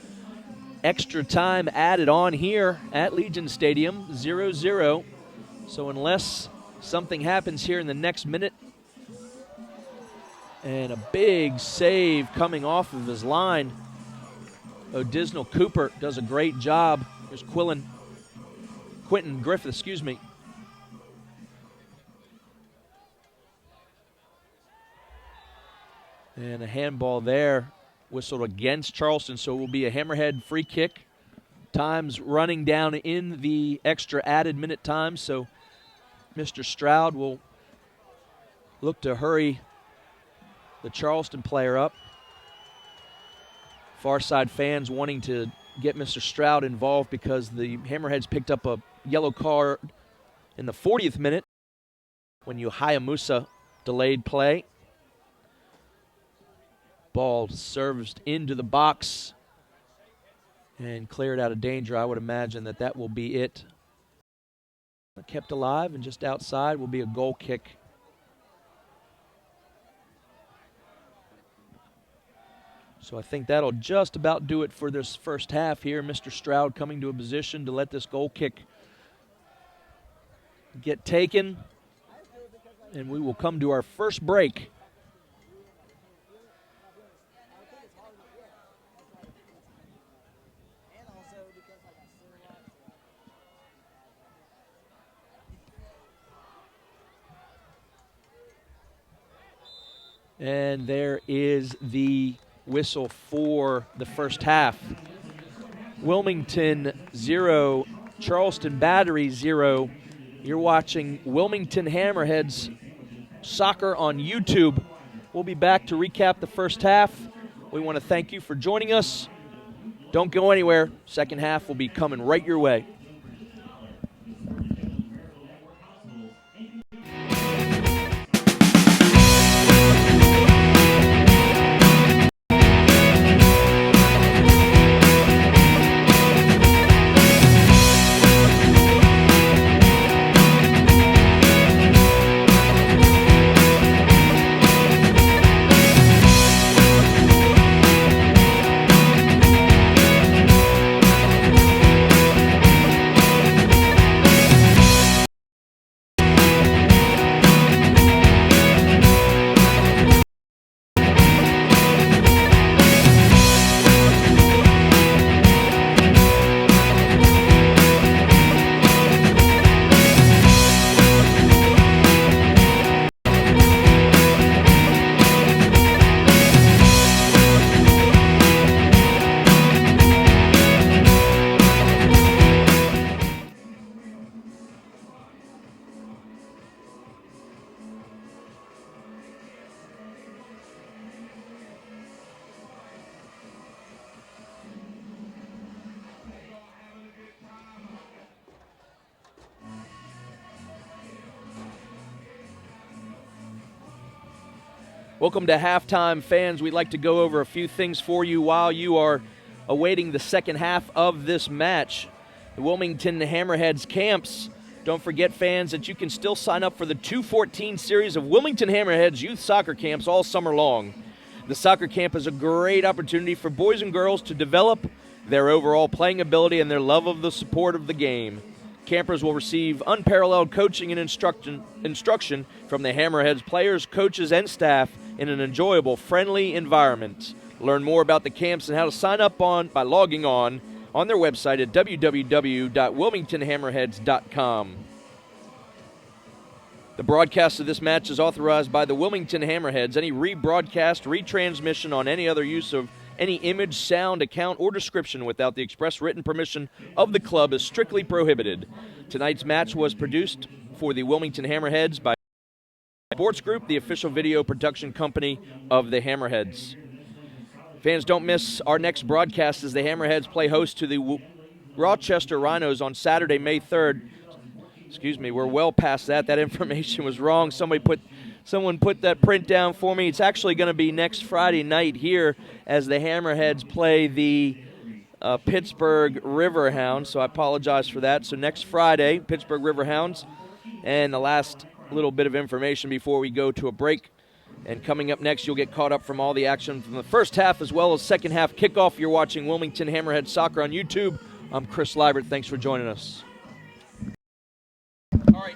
Speaker 1: extra time added on here at Legion Stadium, 0-0. So unless something happens here in the next minute, and a big save coming off of his line. O'Disnell Cooper does a great job. There's Quentin Griffith, excuse me. And a handball there, whistled against Charleston, so it will be a Hammerhead free kick. Time's running down in the extra added minute time, so Mr. Stroud will look to hurry the Charleston player up. Far side fans wanting to get Mr. Stroud involved because the Hammerheads picked up a yellow card in the 40th minute when Hayamusa delayed play. Ball served into the box and cleared out of danger. I would imagine that will be it. Kept alive, and just outside will be a goal kick. So I think that'll just about do it for this first half here. Mr. Stroud coming to a position to let this goal kick get taken. And we will come to our first break. And there is the whistle for the first half. Wilmington 0, Charleston Battery 0. You're watching Wilmington Hammerheads soccer on YouTube. We'll be back to recap the first half. We want to thank you for joining us. Don't go anywhere. Second half will be coming right your way. Welcome to Halftime, fans. We'd like to go over a few things for you while you are awaiting the second half of this match. The Wilmington Hammerheads camps. Don't forget, fans, that you can still sign up for the 214 series of Wilmington Hammerheads youth soccer camps all summer long. The soccer camp is a great opportunity for boys and girls to develop their overall playing ability and their love of the support of the game. Campers will receive unparalleled coaching and instruction from the Hammerheads players, coaches, and staff in an enjoyable, friendly environment. Learn more about the camps and how to sign up by logging on their website at www.wilmingtonhammerheads.com. The broadcast of this match is authorized by the Wilmington Hammerheads. Any rebroadcast, retransmission on any other use of any image, sound, account, or description without the express written permission of the club is strictly prohibited. Tonight's match was produced for the Wilmington Hammerheads by Sports Group, the official video production company of the Hammerheads. Fans, don't miss our next broadcast as the Hammerheads play host to the Rochester Rhinos on Saturday, May 3rd. Excuse me, we're well past that. That information was wrong. Someone put that print down for me. It's actually going to be next Friday night here as the Hammerheads play the Pittsburgh Riverhounds, so I apologize for that. So next Friday, Pittsburgh Riverhounds. And the last little bit of information before we go to a break. And coming up next, you'll get caught up from all the action from the first half as well as second half kickoff. You're watching Wilmington Hammerhead Soccer on YouTube. I'm Chris Liebert. Thanks for joining us. All right.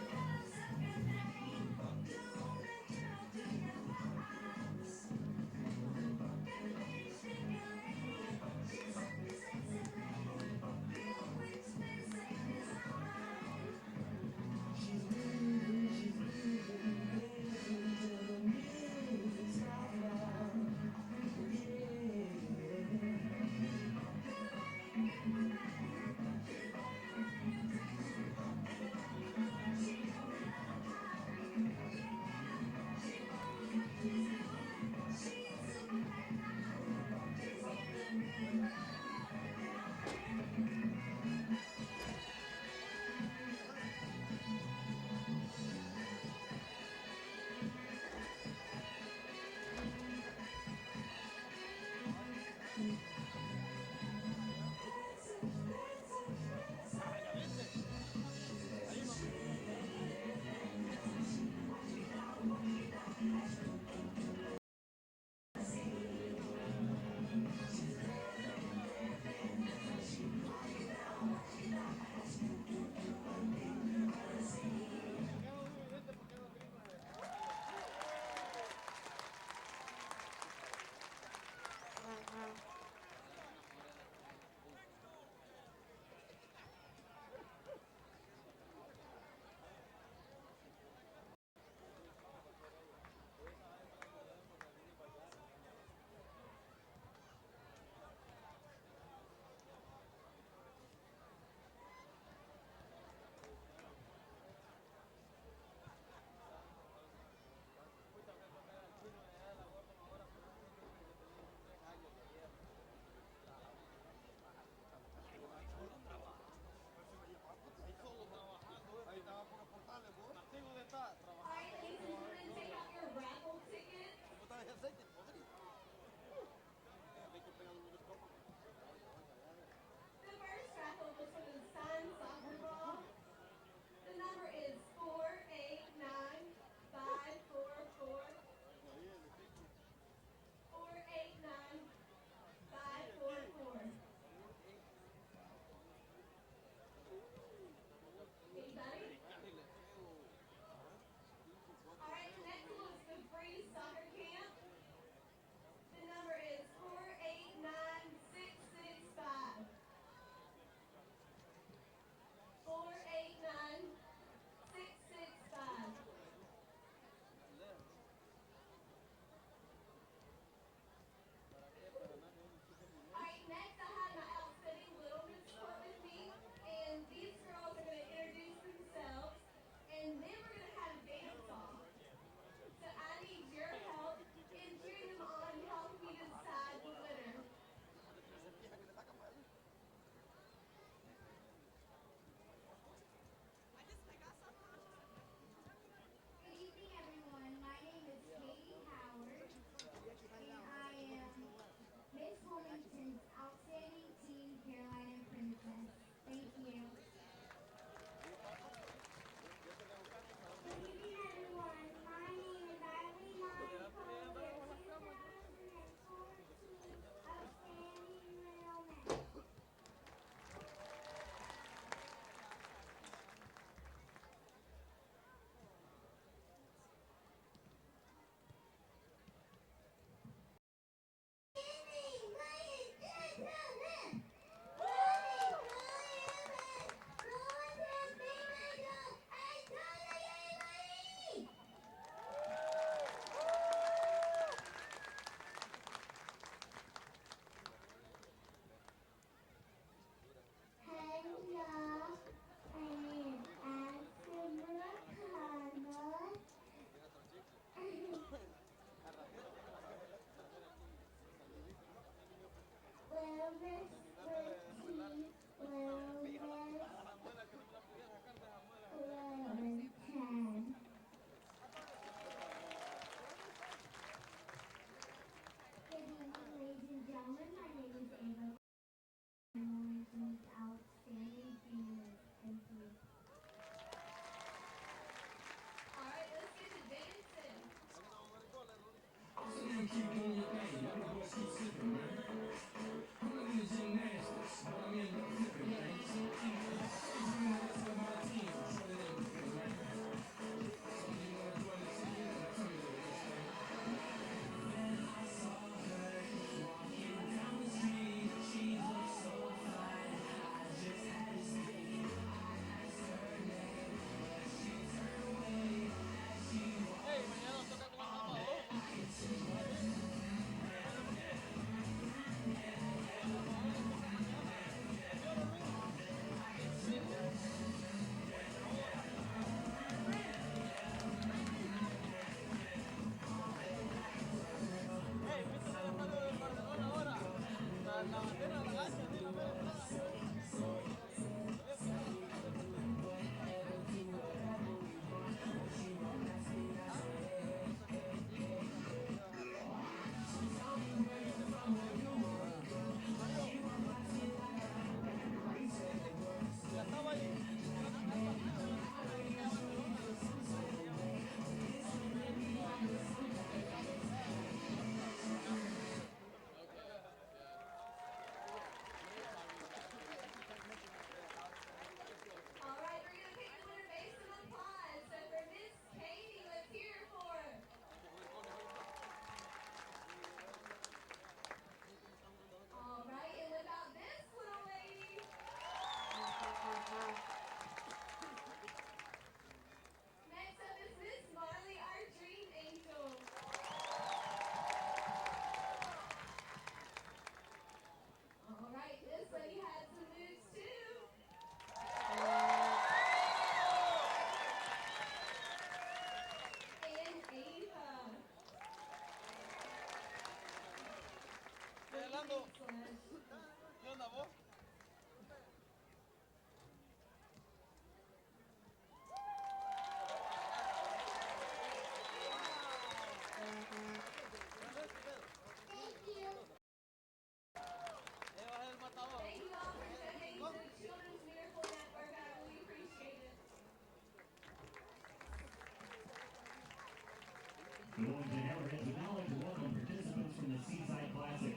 Speaker 2: The Wilmington Hammerheads would now like to welcome participants from the Seaside Classic.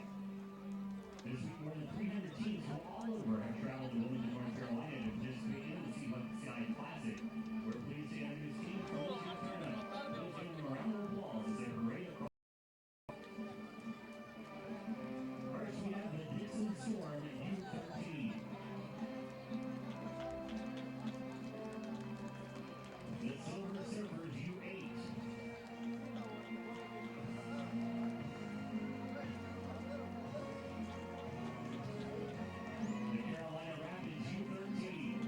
Speaker 2: This week, more than 300 teams from all over have traveled to Wilmington, North Carolina to participate in the Seaside Classic. We're pleased to introduce teams from this year's tournament. Please give them a round of applause as they parade across. First, we have the Dixon Storm U13. The Silver Surfers U8. The Carolina Rapids U13.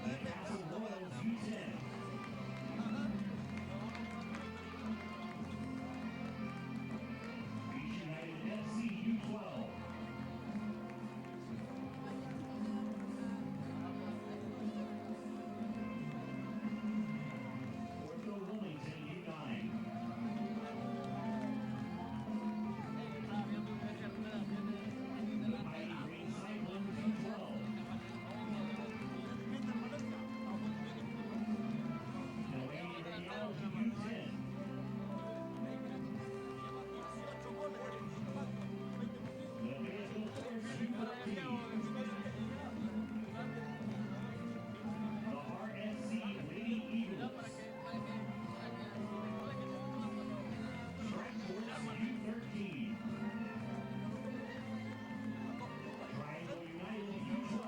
Speaker 2: The Castle Royals U10. Beach United FC U12. Ortho Wilmington U9. The Mighty Green Cyclones U12. The Lady Royals U10. The Fayetteville Force U13. The RSC Lady Eagles. Strike Force U13. Triangle United U12.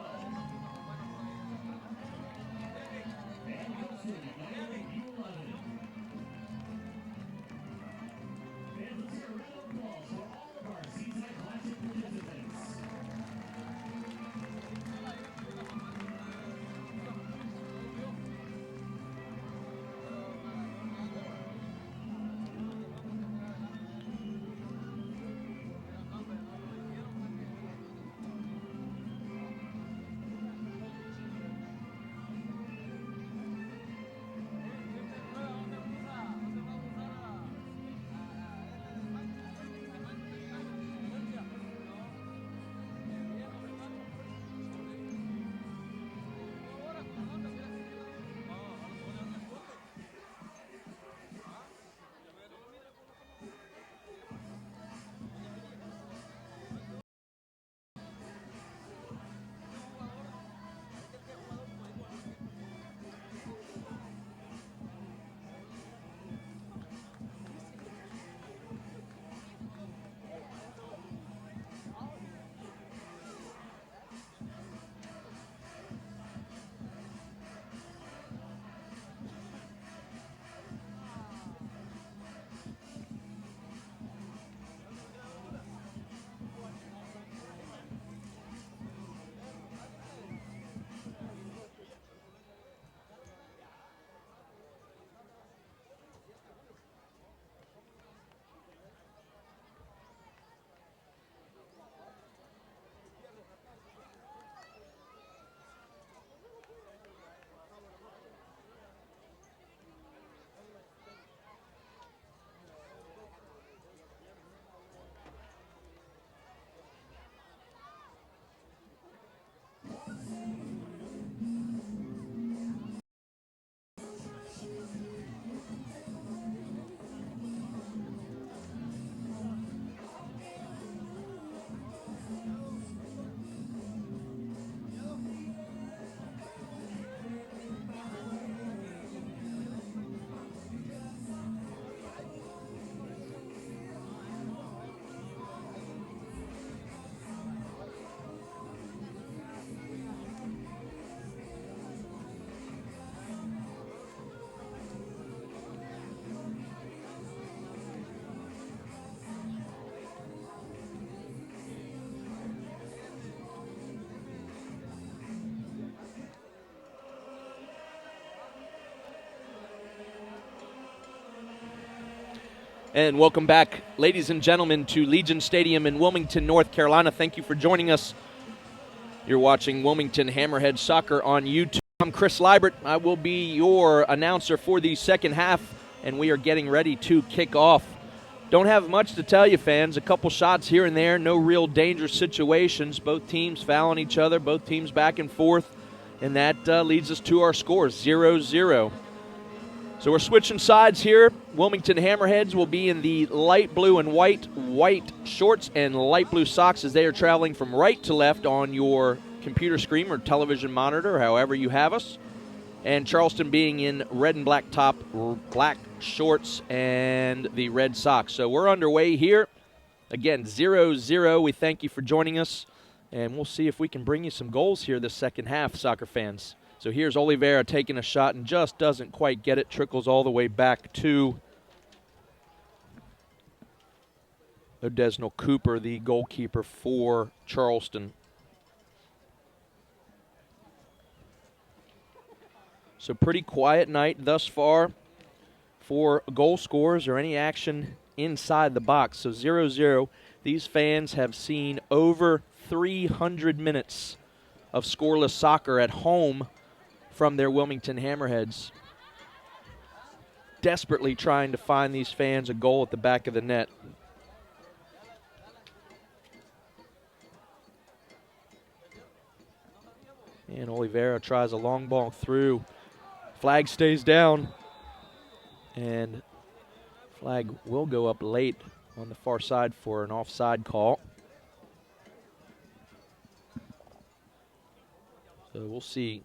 Speaker 2: And Houston United U11. Fans, let's hear a round of applause for all of our Seaside Classic participants.
Speaker 1: And welcome back, ladies and gentlemen, to Legion Stadium in Wilmington, North Carolina. Thank you for joining us. You're watching Wilmington Hammerheads Soccer on YouTube. I'm Chris Liebert. I will be your announcer for the second half, and we are getting ready to kick off. Don't have much to tell you, fans. A couple shots here and there, no real dangerous situations. Both teams fouling each other, both teams back and forth. And that leads us to our score, 0-0. So we're switching sides here. Wilmington Hammerheads will be in the light blue and white shorts and light blue socks as they are traveling from right to left on your computer screen or television monitor, however you have us. And Charleston being in red and black top, black shorts, and the red socks. So we're underway here. Again, 0-0. We thank you for joining us, and we'll see if we can bring you some goals here this second half, soccer fans. So here's Oliveira taking a shot and just doesn't quite get it. Trickles all the way back to Odesnell Cooper, the goalkeeper for Charleston. So pretty quiet night thus far for goal scorers or any action inside the box. So 0-0. These fans have seen over 300 minutes of scoreless soccer at home from their Wilmington Hammerheads. Desperately trying to find these fans a goal at the back of the net. And Oliveira tries a long ball through. Flag stays down. And flag will go up late on the far side for an offside call. So we'll see.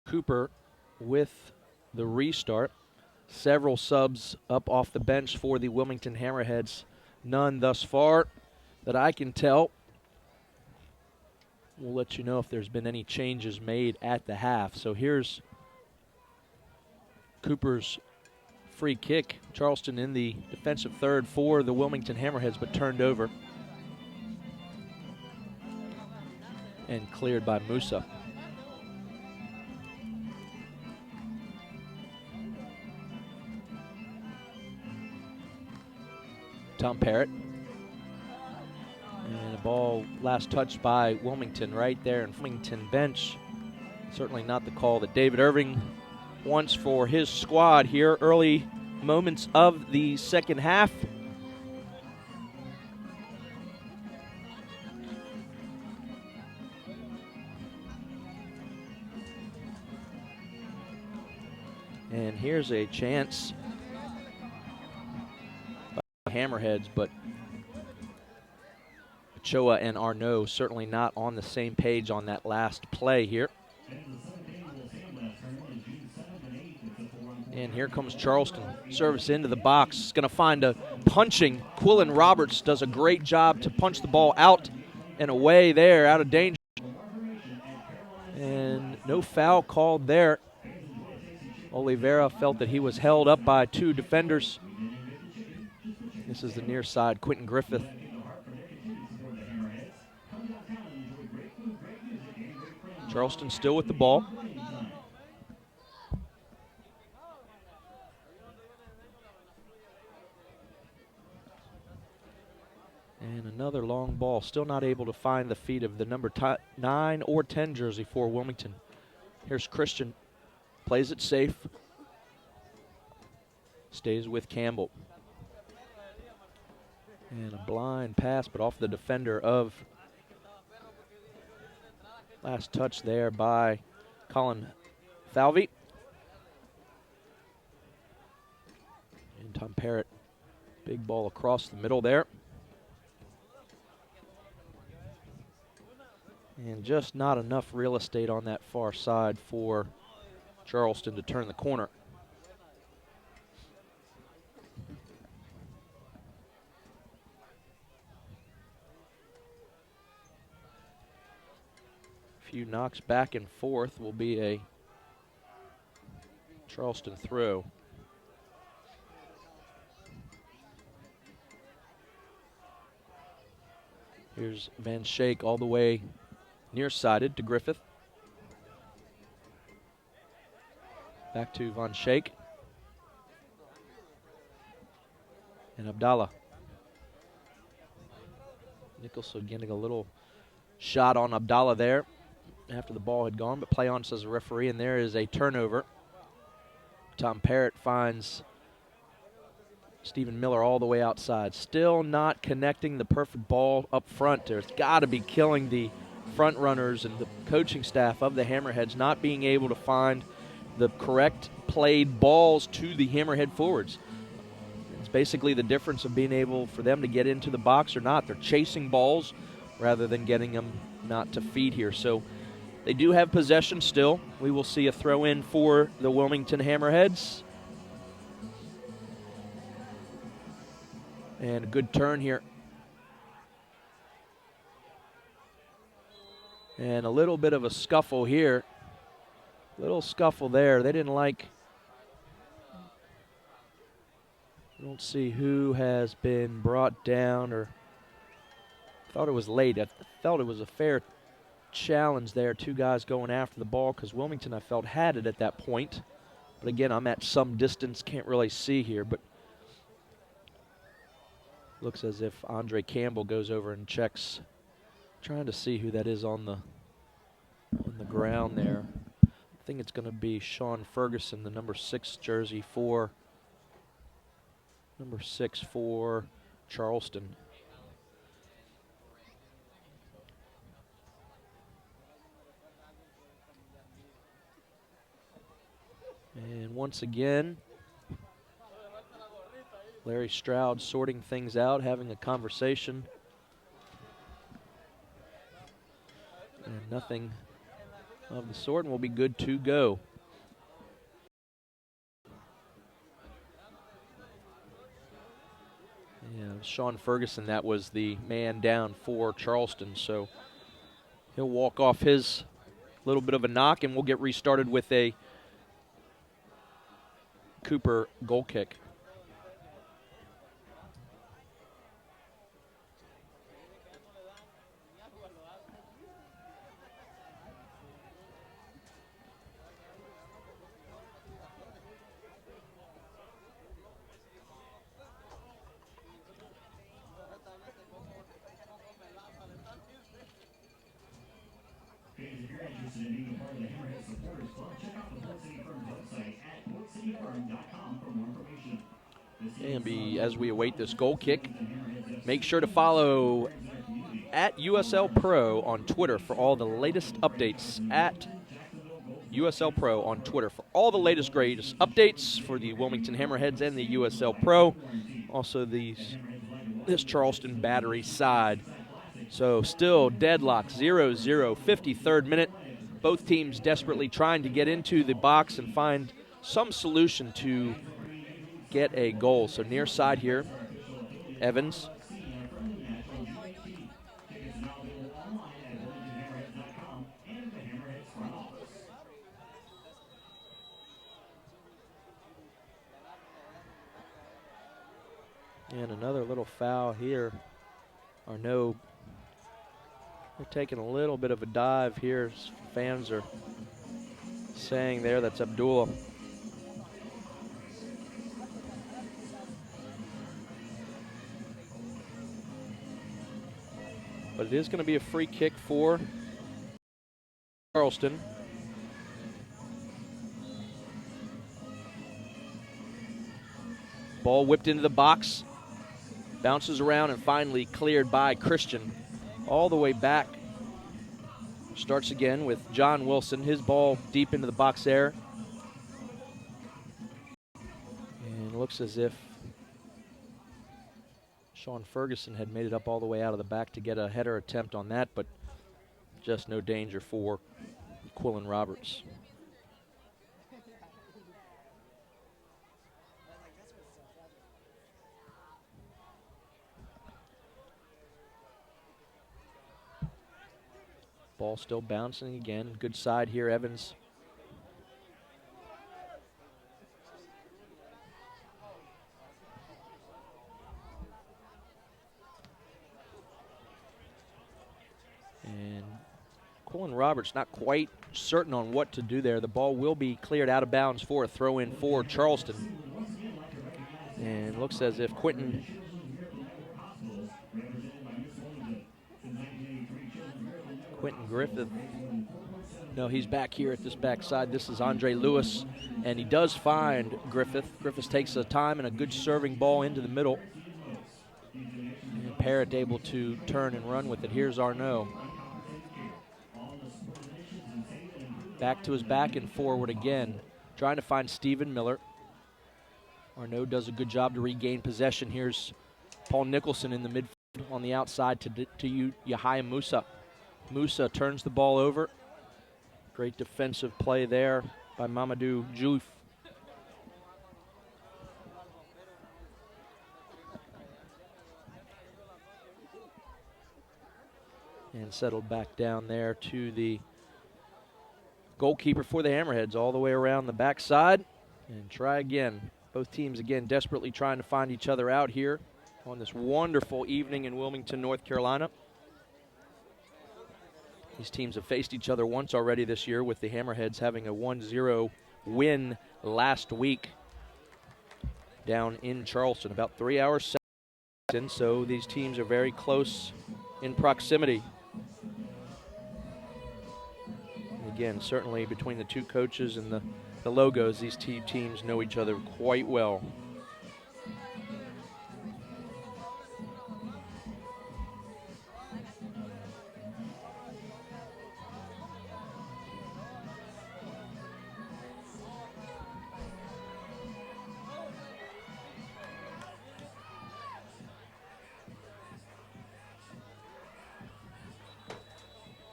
Speaker 1: Cooper with the restart. Several subs up off the bench for the Wilmington Hammerheads. None thus far that I can tell. We'll let you know if there's been any changes made at the half. So here's Cooper's free kick. Charleston in the defensive third for the Wilmington Hammerheads, but turned over and cleared by Musa. Tom Parrott. And a ball last touched by Wilmington right there in Wilmington bench. Certainly not the call that David Irving wants for his squad here. Early moments of the second half. And here's a chance by Hammerheads, but Ochoa and Arnaud certainly not on the same page on that last play here. And here comes Charleston. Service into the box. It's going to find a punching. Quillen Roberts does a great job to punch the ball out and away there, out of danger. And no foul called there. Oliveira felt that he was held up by two defenders. This is the near side, Quentin Griffith. Charleston still with the ball. And another long ball, still not able to find the feet of the number 9 or 10 jersey for Wilmington. Here's Christian, plays it safe, stays with Campbell. And a blind pass, but off the defender of, last touch there by Colin Falvey. And Tom Parrott, big ball across the middle there. And just not enough real estate on that far side for Charleston to turn the corner. A few knocks back and forth will be a Charleston throw. Here's Van Schaik all the way near-sided to Griffith. Back to Van Schaik. And Abdallah. Nicholson getting a little shot on Abdallah there after the ball had gone, but play on, says the referee, and there is a turnover. Tom Parrott finds Stephen Miller all the way outside. Still not connecting the perfect ball up front. There's got to be killing the front runners and the coaching staff of the Hammerheads not being able to find the correct played balls to the Hammerhead forwards. It's basically the difference of being able for them to get into the box or not. They're chasing balls rather than getting them not to feed here. So they do have possession still. We will see a throw in for the Wilmington Hammerheads. And a good turn here. And a little bit of a scuffle here. Little scuffle there. They didn't like. I don't see who has been brought down or thought it was late. I felt it was a fair challenge there. Two guys going after the ball because Wilmington, I felt, had it at that point. But again, I'm at some distance, can't really see here, but looks as if Andre Campbell goes over and checks, trying to see who that is on the ground there. I think it's going to be Sean Ferguson, the number 6 jersey for Charleston. And once again, Larry Stroud sorting things out, having a conversation. And nothing of the sort, and we'll be good to go. Yeah, Sean Ferguson, that was the man down for Charleston, so he'll walk off his little bit of a knock, and we'll get restarted with a Cooper goal kick.
Speaker 2: If you're interested in being a part of the Hammerhead Supporters Club, check out the Port City Firm's website at portcityfirm.com for more information.
Speaker 1: And as we await this goal kick, make sure to follow at USL Pro on Twitter for all the latest updates. At USL Pro on Twitter for all the latest greatest updates for the Wilmington Hammerheads and the USL Pro. Also this Charleston Battery side. So still deadlock, 0-0, 53rd minute. Both teams desperately trying to get into the box and find some solution to get a goal. So near side here, Evans. And another little foul here. Arnaud, they're taking a little bit of a dive here. Fans are saying there that's Abdullah. But it is going to be a free kick for Charleston. Ball whipped into the box. Bounces around and finally cleared by Christian. All the way back. Starts again with John Wilson. His ball deep into the box there. And it looks as if Sean Ferguson had made it up all the way out of the back to get a header attempt on that, but just no danger for Quillen Roberts. Ball still bouncing again. Good side here, Evans. And Quillen Roberts not quite certain on what to do there. The ball will be cleared out of bounds for a throw-in for Charleston. And looks as if Quentin Griffith, no, he's back here at this backside. This is Andre Lewis, and he does find Griffith. Griffith takes the time and a good serving ball into the middle. And Parrott able to turn and run with it. Here's Arnaud. Back to his back and forward again. Trying to find Stephen Miller. Arnaud does a good job to regain possession. Here's Paul Nicholson in the midfield on the outside to Yahya Musa. Musa turns the ball over. Great defensive play there by Mamadou Diouf. And settled back down there to the goalkeeper for the Hammerheads, all the way around the backside. And try again. Both teams, again, desperately trying to find each other out here on this wonderful evening in Wilmington, North Carolina. These teams have faced each other once already this year, with the Hammerheads having a 1-0 win last week down in Charleston, about 3 hours south. So these teams are very close in proximity. Again, certainly between the two coaches and the logos, these two teams know each other quite well.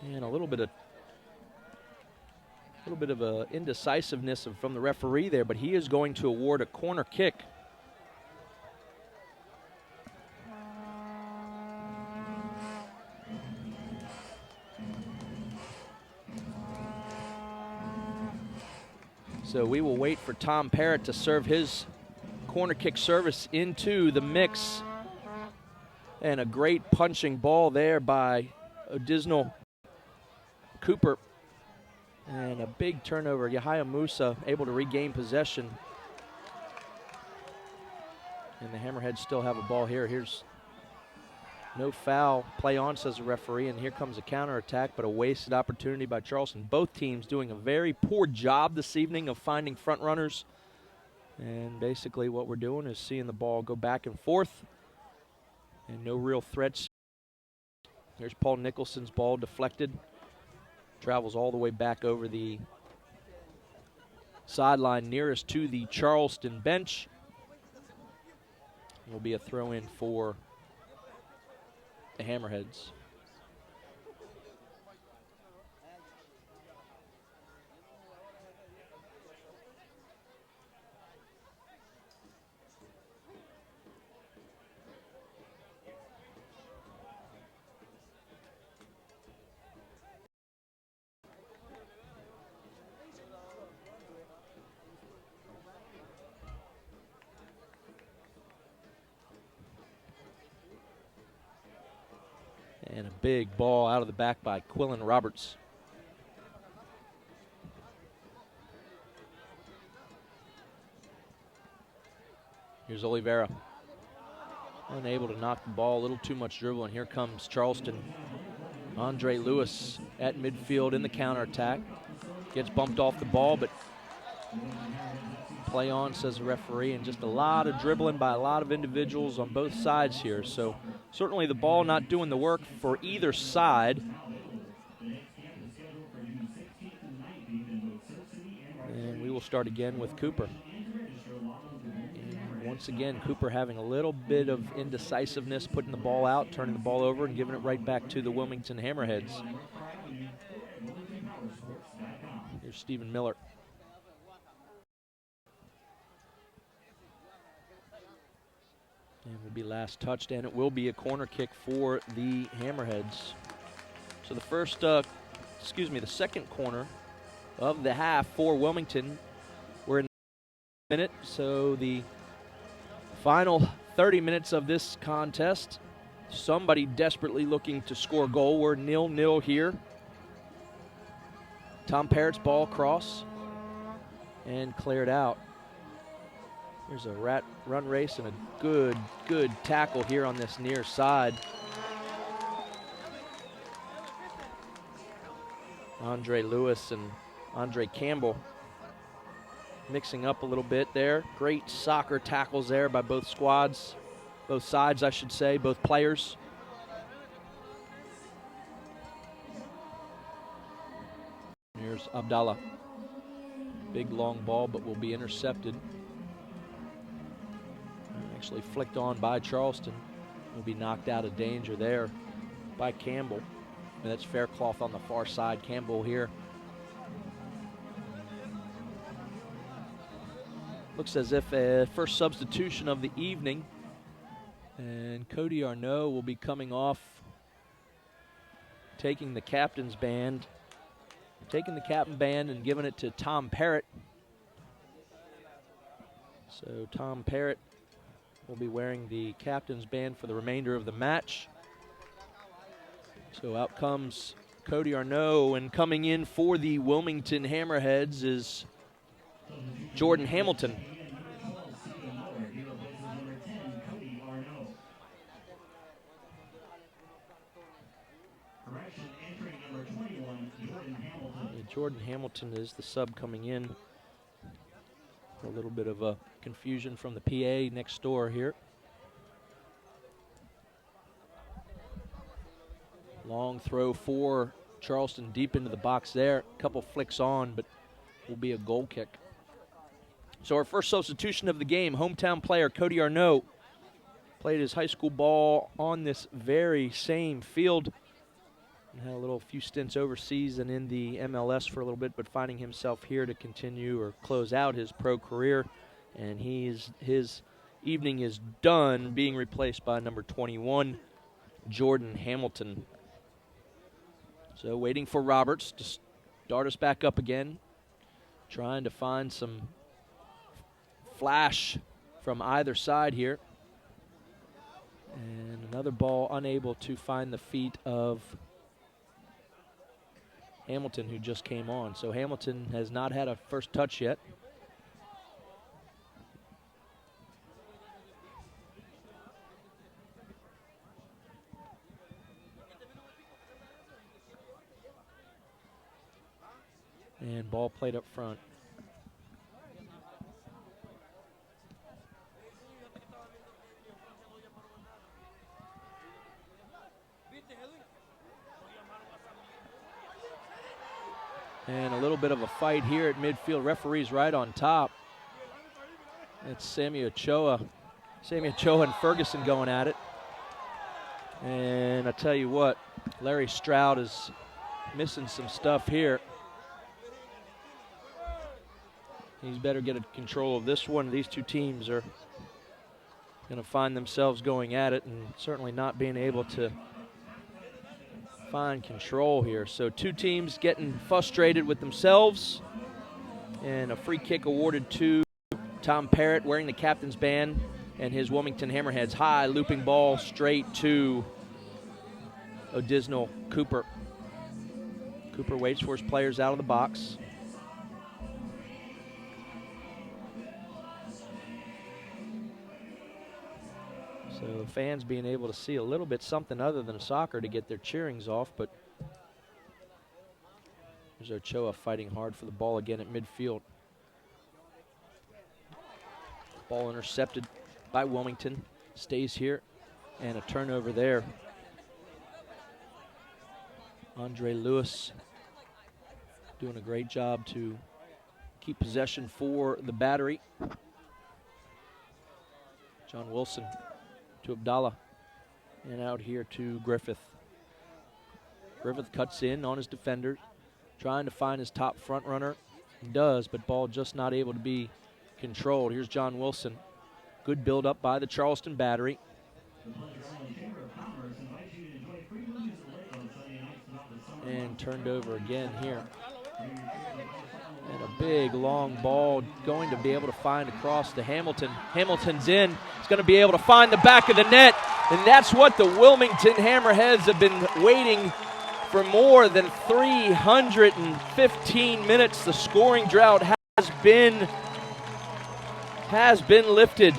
Speaker 1: And a little bit of indecisiveness from the referee there, but he is going to award a corner kick. So we will wait for Tom Parrott to serve his corner kick service into the mix. And a great punching ball there by Odisnal Cooper. And a big turnover. Yahya Musa able to regain possession. And the Hammerheads still have a ball here. Here's no foul. Play on, says the referee. And here comes a counterattack, but a wasted opportunity by Charleston. Both teams doing a very poor job this evening of finding front runners. And basically what we're doing is seeing the ball go back and forth. And no real threats. Here's Paul Nicholson's ball deflected. Travels all the way back over the sideline nearest to the Charleston bench. Will be a throw-in for the Hammerheads. And a big ball out of the back by Quillen Roberts. Here's Oliveira. Unable to knock the ball, a little too much dribble, and here comes Charleston. Andre Lewis at midfield in the counterattack. Gets bumped off the ball, but play on, says the referee, and just a lot of dribbling by a lot of individuals on both sides here. So certainly the ball not doing the work for either side. And we will start again with Cooper. And once again, Cooper having a little bit of indecisiveness, putting the ball out, turning the ball over, and giving it right back to the Wilmington Hammerheads. Here's Stephen Miller. And will be last touched, and it will be a corner kick for the Hammerheads. So the second corner of the half for Wilmington. We're in a minute, so the final 30 minutes of this contest. Somebody desperately looking to score a goal. We're 0-0 here. Tom Parrott's ball cross and cleared out. There's a run race and a good tackle here on this near side. Andre Lewis and Andre Campbell mixing up a little bit there. Great soccer tackles there by both squads, both sides, I should say, both players. Here's Here's Abdallah. Big long ball, but will be intercepted. Actually flicked on by Charleston. Will be knocked out of danger there by Campbell. And that's Faircloth on the far side. Campbell here. Looks as if a first substitution of the evening. And Cody Arnault will be coming off, taking the captain's band. Taking the captain band and giving it to Tom Parrott. So Tom Parrott will be wearing the captain's band for the remainder of the match. So out comes Cody Arnault, and coming in for the Wilmington Hammerheads is Jordan Hamilton. Jordan Hamilton is the sub coming in. A little bit of a confusion from the PA next door here. Long throw for Charleston deep into the box there. A couple flicks on, but will be a goal kick. So our first substitution of the game, hometown player Cody Arnault played his high school ball on this very same field. Had a few stints overseas and in the MLS for a little bit, but finding himself here to continue or close out his pro career. And his evening is done, being replaced by number 21, Jordan Hamilton. So waiting for Roberts to start us back up again, trying to find some flash from either side here. And another ball unable to find the feet of Hamilton, who just came on. So Hamilton has not had a first touch yet. And ball played up front. And a little bit of a fight here at midfield. Referee's right on top. It's Sammy Ochoa and Ferguson going at it. And I tell you what, Larry Stroud is missing some stuff here. He's better get control of this one. These two teams are going to find themselves going at it and certainly not being able to find control here. So two teams getting frustrated with themselves, and a free kick awarded to Tom Parrott wearing the captain's band and his Wilmington Hammerheads. High looping ball straight to Odisnell Cooper. Cooper waits for his players out of the box. So fans being able to see a little bit something other than soccer to get their cheerings off, but there's Ochoa fighting hard for the ball again at midfield. Ball intercepted by Wilmington, stays here, and a turnover there. Andre Lewis doing a great job to keep possession for the Battery. John Wilson to Abdallah, and out here to Griffith. Griffith cuts in on his defender, trying to find his top front runner. He does, but ball just not able to be controlled. Here's John Wilson. Good build up by the Charleston Battery. And turned over again here. And a big long ball going to be able to find across to Hamilton. Hamilton's in. He's going to be able to find the back of the net. And that's what the Wilmington Hammerheads have been waiting for more than 315 minutes. The scoring drought has been lifted.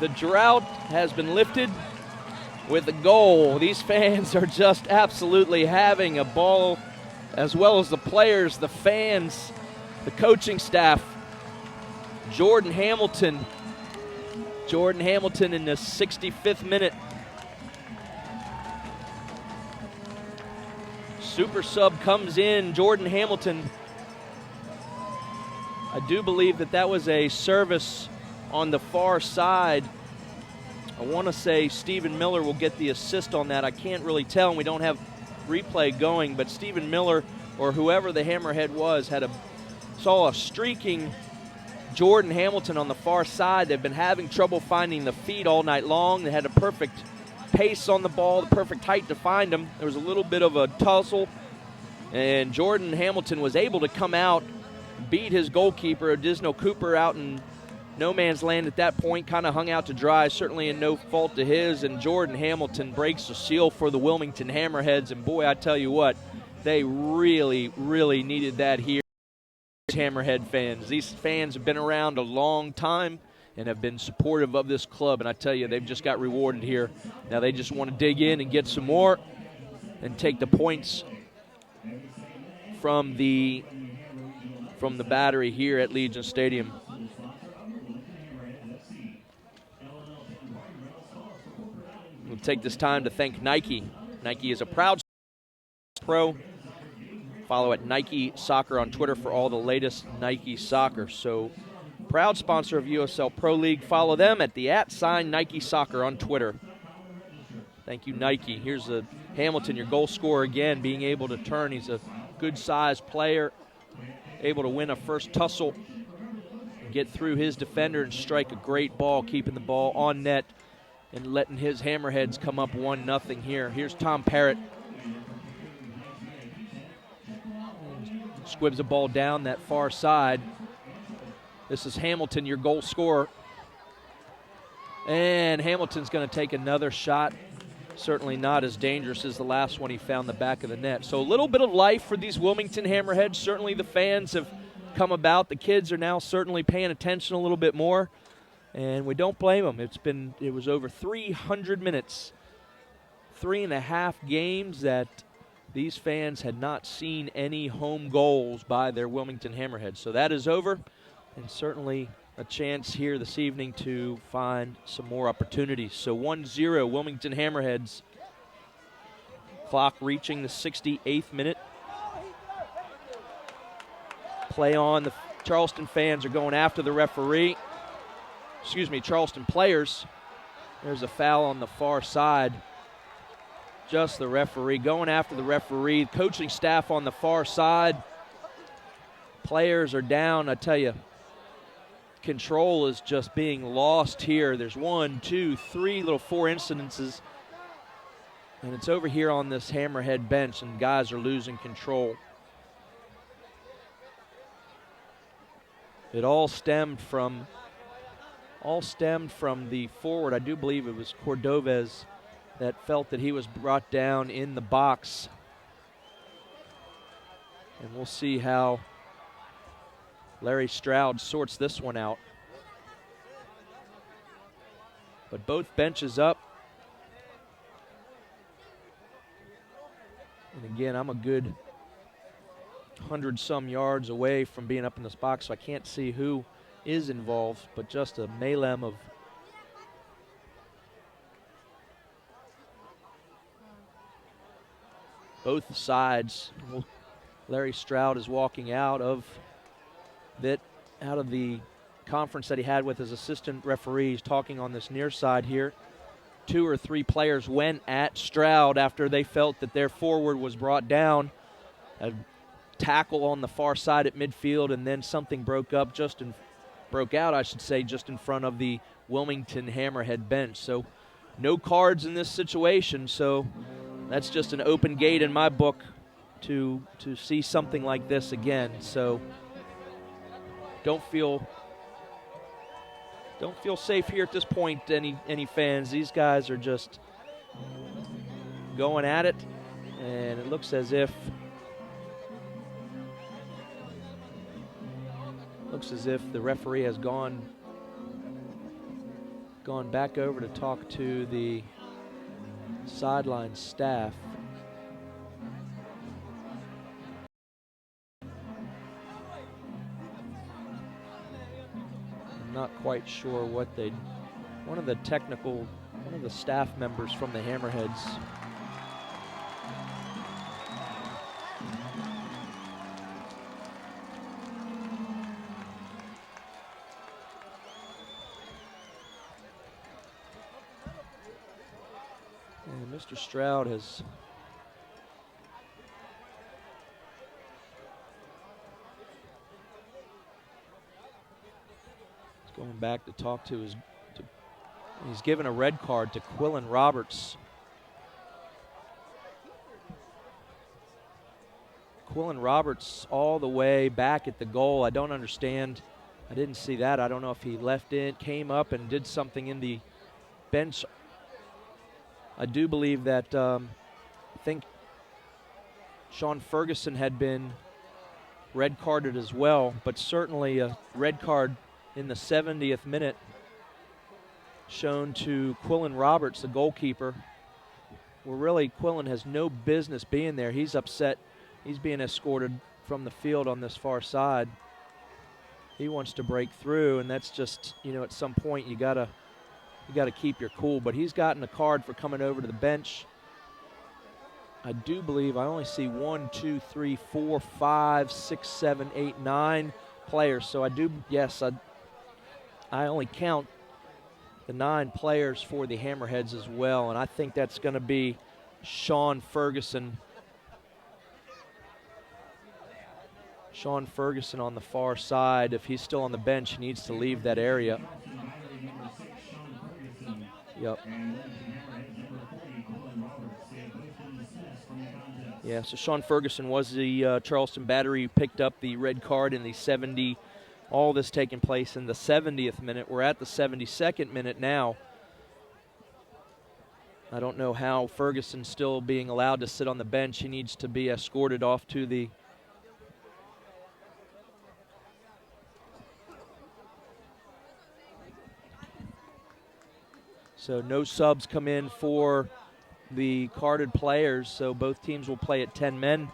Speaker 1: The drought has been lifted with a goal. These fans are just absolutely having a ball, as well as the players, the fans, the coaching staff. Jordan Hamilton in the 65th minute Super sub comes in, Jordan Hamilton. I do believe that was a service on the far side. I want to say Stephen Miller will get the assist on that. I can't really tell, and we don't have replay going, but Stephen Miller or whoever the Hammerhead was saw a streaking Jordan Hamilton on the far side. They've been having trouble finding the feet all night long. They had a perfect pace on the ball, the perfect height to find him. There was a little bit of a tussle, and Jordan Hamilton was able to come out, beat his goalkeeper, Disno Cooper, out in no man's land at that point, kind of hung out to dry, certainly in no fault to his, and Jordan Hamilton breaks the seal for the Wilmington Hammerheads, and boy, I tell you what, they really, really needed that here. Hammerhead fans. These fans have been around a long time and have been supportive of this club, and I tell you, they've just got rewarded here. Now they just want to dig in and get some more and take the points from the battery here at Legion Stadium. We'll take this time to thank Nike. Nike is a proud pro. Follow at Nike Soccer on Twitter for all the latest Nike soccer. So, proud sponsor of USL Pro League. Follow them at the @Nike Soccer on Twitter. Thank you, Nike. Here's Hamilton, your goal scorer again, being able to turn. He's a good-sized player, able to win a first tussle, get through his defender and strike a great ball, keeping the ball on net and letting his Hammerheads come up 1-0 here. Here's Tom Parrott. Squibs a ball down that far side. This is Hamilton, your goal scorer. And Hamilton's going to take another shot. Certainly not as dangerous as the last one he found the back of the net. So a little bit of life for these Wilmington Hammerheads. Certainly the fans have come about. The kids are now certainly paying attention a little bit more. And we don't blame them. It was over 300 minutes, 3.5 games that these fans had not seen any home goals by their Wilmington Hammerheads. So that is over, and certainly a chance here this evening to find some more opportunities. So 1-0 Wilmington Hammerheads. Clock reaching the 68th minute. Play on. The Charleston fans are going after the referee. Charleston players. There's a foul on the far side. Just the referee going after the referee. Coaching staff on the far side. Players are down. I tell you, control is just being lost here. There's 1, 2, 3, little 4 incidences. And it's over here on this Hammerhead bench, and guys are losing control. It all stemmed from the forward. I do believe it was Cordovez that felt that he was brought down in the box. And we'll see how Larry Stroud sorts this one out. But both benches up. And again, I'm a good 100-some yards away from being up in this box, so I can't see who is involved, but just a melee of both sides. Larry Stroud is walking out of the conference that he had with his assistant referees, talking on this near side here. 2 or 3 players went at Stroud after they felt that their forward was brought down. A tackle on the far side at midfield, and then something broke out, just in front of the Wilmington Hammerhead bench. So no cards in this situation, so that's just an open gate in my book to see something like this again. So don't feel safe here at this point, any fans. These guys are just going at it, and it looks as if the referee has gone back over to talk to the sideline staff. I'm not quite sure what one of the staff members from the Hammerheads And Mr. Stroud has going back to talk to his. He's given a red card to Quillen Roberts. Quillen Roberts all the way back at the goal. I don't understand. I didn't see that. I don't know if he left it, came up and did something in the bench. I do believe that I think Sean Ferguson had been red carded as well, but certainly a red card in the 70th minute shown to Quillen Roberts, the goalkeeper. Well, really, Quillen has no business being there. He's upset. He's being escorted from the field on this far side. He wants to break through, and that's just, you know, at some point you gotta keep your cool. But he's gotten a card for coming over to the bench. I do believe I only see 1, 2, 3, 4, 5, 6, 7, 8, 9 players. So I do, yes, I only count the 9 players for the Hammerheads as well, and I think that's going to be Sean Ferguson. Sean Ferguson on the far side. If he's still on the bench, he needs to leave that area. Yep. Yeah, so Sean Ferguson was the Charleston Battery, picked up the red card in the 70. All this taking place in the 70th minute. We're at the 72nd minute now. I don't know how Ferguson's still being allowed to sit on the bench. He needs to be escorted off to the so no subs come in for the carded players, so both teams will play at 10 men.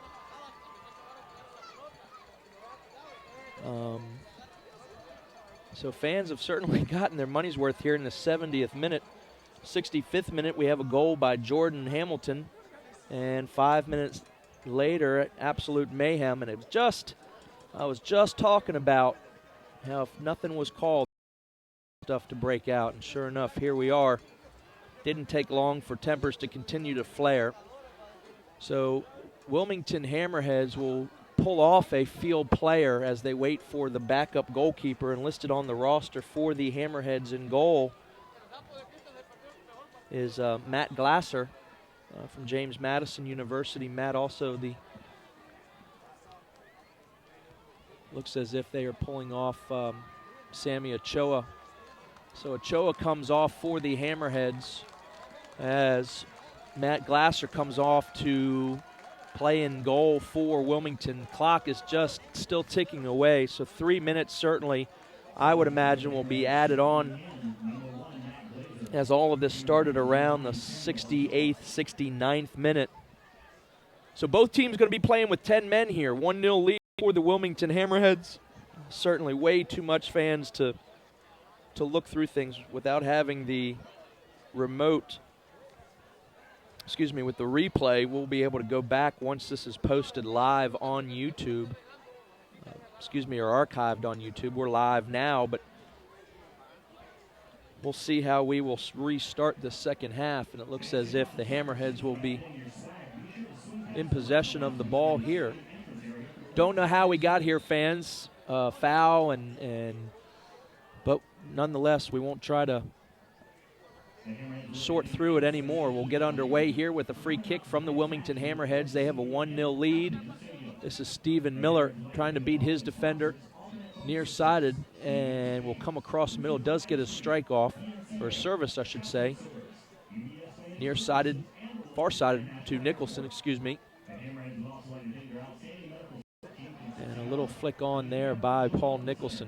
Speaker 1: So fans have certainly gotten their money's worth here in the 70th minute. 65th minute, we have a goal by Jordan Hamilton. And 5 minutes later, absolute mayhem. And it was just, I was just talking about how if nothing was called, stuff to break out. And sure enough, here we are. Didn't take long for tempers to continue to flare. So Wilmington Hammerheads will pull off a field player as they wait for the backup goalkeeper. And listed on the roster for the Hammerheads in goal is Matt Glasser from James Madison University. Matt also looks as if they are pulling off Sammy Ochoa. So Ochoa comes off for the Hammerheads as Matt Glasser comes off to play in goal for Wilmington. Clock is just still ticking away, so 3 minutes certainly, I would imagine, will be added on as all of this started around the 68th, 69th minute. So both teams going to be playing with 10 men here. 1-0 lead for the Wilmington Hammerheads. Certainly way too much fans to look through things without having the remote. With the replay, we'll be able to go back once this is posted live on YouTube. Or archived on YouTube. We're live now, but we'll see how we will restart the second half, and it looks as if the Hammerheads will be in possession of the ball here. Don't know how we got here, fans. Foul, but nonetheless, we won't try to sort through it anymore. We'll get underway here with a free kick from the Wilmington Hammerheads. They have a 1-0 lead. This is Stephen Miller trying to beat his defender, near-sided, and will come across the middle. Does get a strike off, or a service, I should say. Near-sided, far-sided to Nicholson, And a little flick on there by Paul Nicholson.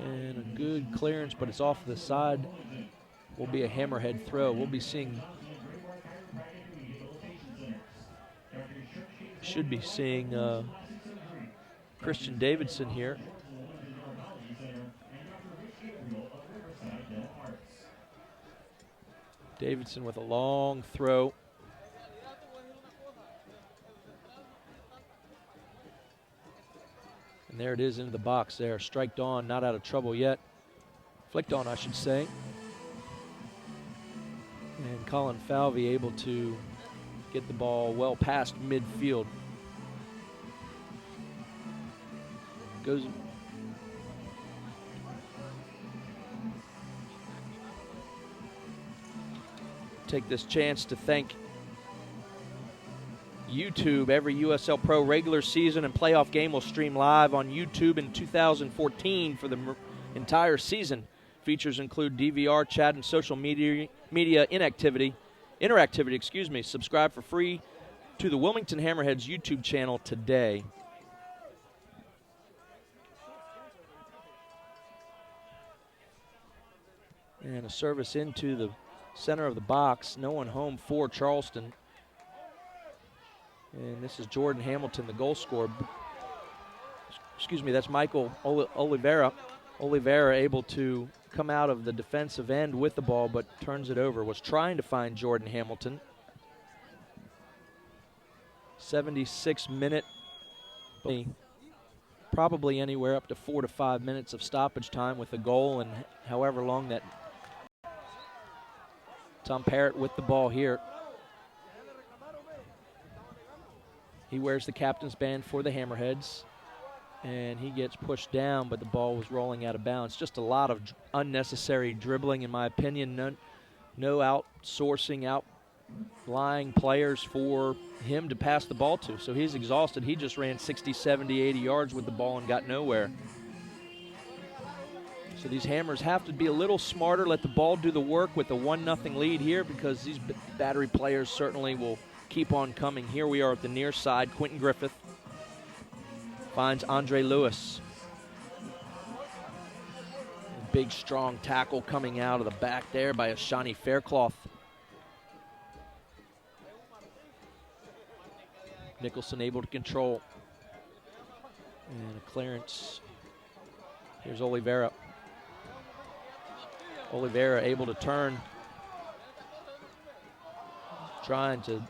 Speaker 1: And a good clearance, but it's off the side. Will be a Hammerhead throw. We'll be seeing, should be seeing Christian Davidson here. Davidson with a long throw. And there it is into the box there. Striked on, not out of trouble yet. Flicked on, I should say. And Colin Falvey able to get the ball well past midfield. Goes. Take this chance to thank YouTube. Every USL Pro regular season and playoff game will stream live on YouTube in 2014 for the entire season. Features include DVR, chat, and social media interactivity. Subscribe for free to the Wilmington Hammerheads YouTube channel today. And a service into the center of the box. No one home for Charleston. And this is Jordan Hamilton, the goal scorer. That's Michael Oliveira. Oliveira able to come out of the defensive end with the ball, but turns it over. Was trying to find Jordan Hamilton. 76-minute, probably anywhere up to 4 to 5 minutes of stoppage time with a goal, and however long that. Tom Parrott with the ball here. He wears the captain's band for the Hammerheads, and he gets pushed down, but the ball was rolling out of bounds. Just a lot of unnecessary dribbling, in my opinion. No outsourcing, outlying players for him to pass the ball to. So he's exhausted. He just ran 60, 70, 80 yards with the ball and got nowhere. So these Hammers have to be a little smarter, let the ball do the work with a 1-0 lead here, because these Battery players certainly will keep on coming. Here we are at the near side. Quentin Griffith finds Andre Lewis. Big, strong tackle coming out of the back there by Ashani Faircloth. Nicholson able to control. And a clearance. Here's Oliveira. Oliveira able to turn. Trying to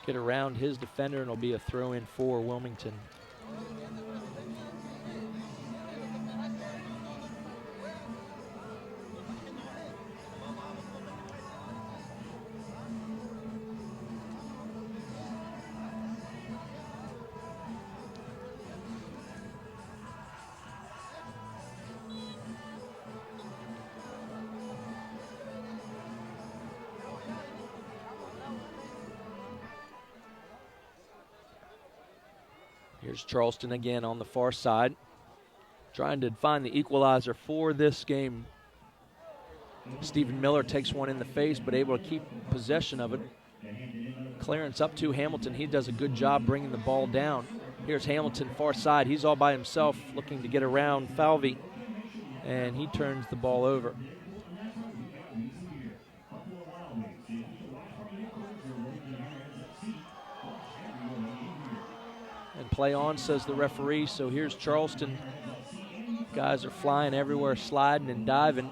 Speaker 1: get around his defender, and it'll be a throw-in for Wilmington. Here's Charleston again on the far side, trying to find the equalizer for this game. Stephen Miller takes one in the face, but able to keep possession of it. Clearance up to Hamilton. He does a good job bringing the ball down. Here's Hamilton, far side. He's all by himself, looking to get around Falvey, and he turns the ball over. Play on, says the referee. So here's Charleston. Guys are flying everywhere, sliding and diving.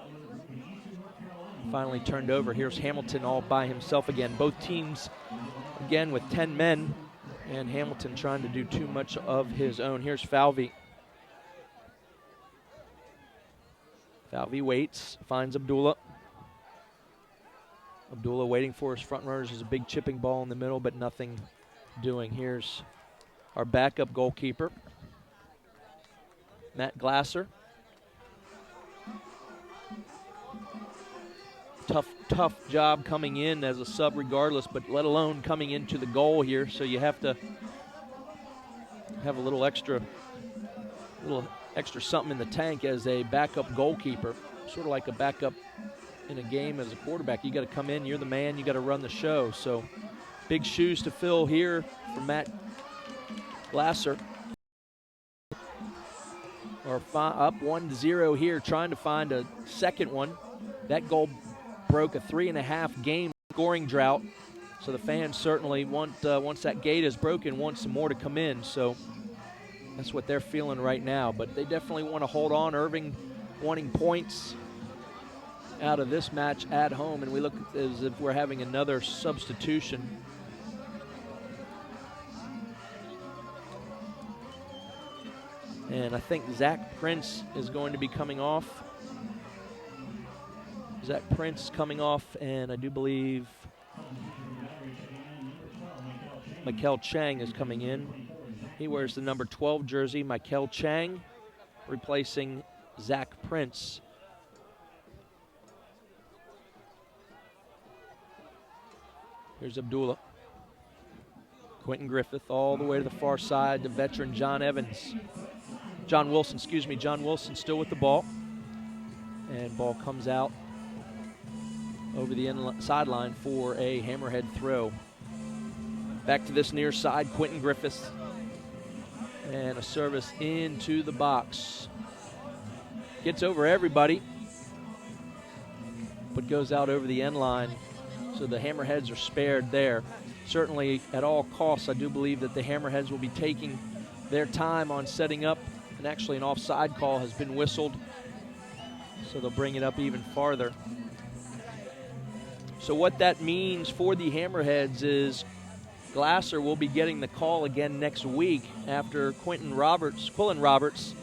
Speaker 1: Finally turned over. Here's Hamilton all by himself again. Both teams, again, with 10 men, and Hamilton trying to do too much of his own. Here's Falvey. Falvey waits, finds Abdullah. Abdullah waiting for his front runners. There's a big chipping ball in the middle, but nothing doing. Here's our backup goalkeeper, Matt Glasser. Tough job coming in as a sub regardless, but let alone coming into the goal here. So you have to have a little extra something in the tank as a backup goalkeeper, sort of like a backup in a game as a quarterback. You got to come in, you're the man, you got to run the show. So big shoes to fill here for Matt Glasser. Or up 1-0 here, trying to find a second one. That goal broke a 3.5 game scoring drought. So the fans certainly want, once that gate is broken, want some more to come in. So that's what they're feeling right now. But they definitely want to hold on. Irving wanting points out of this match at home. And we look as if we're having another substitution. And I think Zach Prince is going to be coming off. Zach Prince coming off, and I do believe Mikel Chang is coming in. He wears the number 12 jersey. Mikel Chang replacing Zach Prince. Here's Abdullah. Quentin Griffith all the way to the far side to veteran John Wilson, excuse me. John Wilson still with the ball. And ball comes out over the sideline for a Hammerhead throw. Back to this near side, Quentin Griffith. And a service into the box. Gets over everybody, but goes out over the end line. So the Hammerheads are spared there. Certainly, at all costs, I do believe that the Hammerheads will be taking their time on setting up. And actually, an offside call has been whistled, so they'll bring it up even farther. So what that means for the Hammerheads is Glasser will be getting the call again next week after Quillen Roberts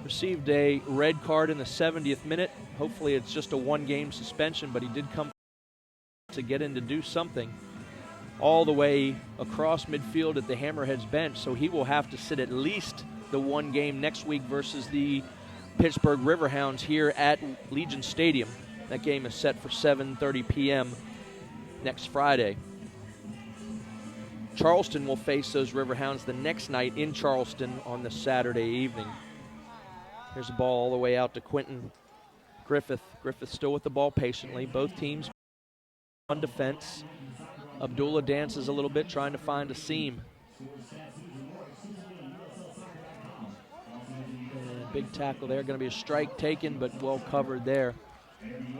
Speaker 1: received a red card in the 70th minute. Hopefully it's just a one-game suspension, but he did come to get in to do something all the way across midfield at the Hammerheads bench, so he will have to sit at least the one game next week versus the Pittsburgh Riverhounds here at Legion Stadium. That game is set for 7:30 p.m. next Friday. Charleston will face those Riverhounds the next night in Charleston on the Saturday evening. Here's the ball all the way out to Quentin Griffith. Griffith still with the ball patiently. Both teams on defense. Abdullah dances a little bit, trying to find a seam. And big tackle there. Going to be a strike taken, but well covered there.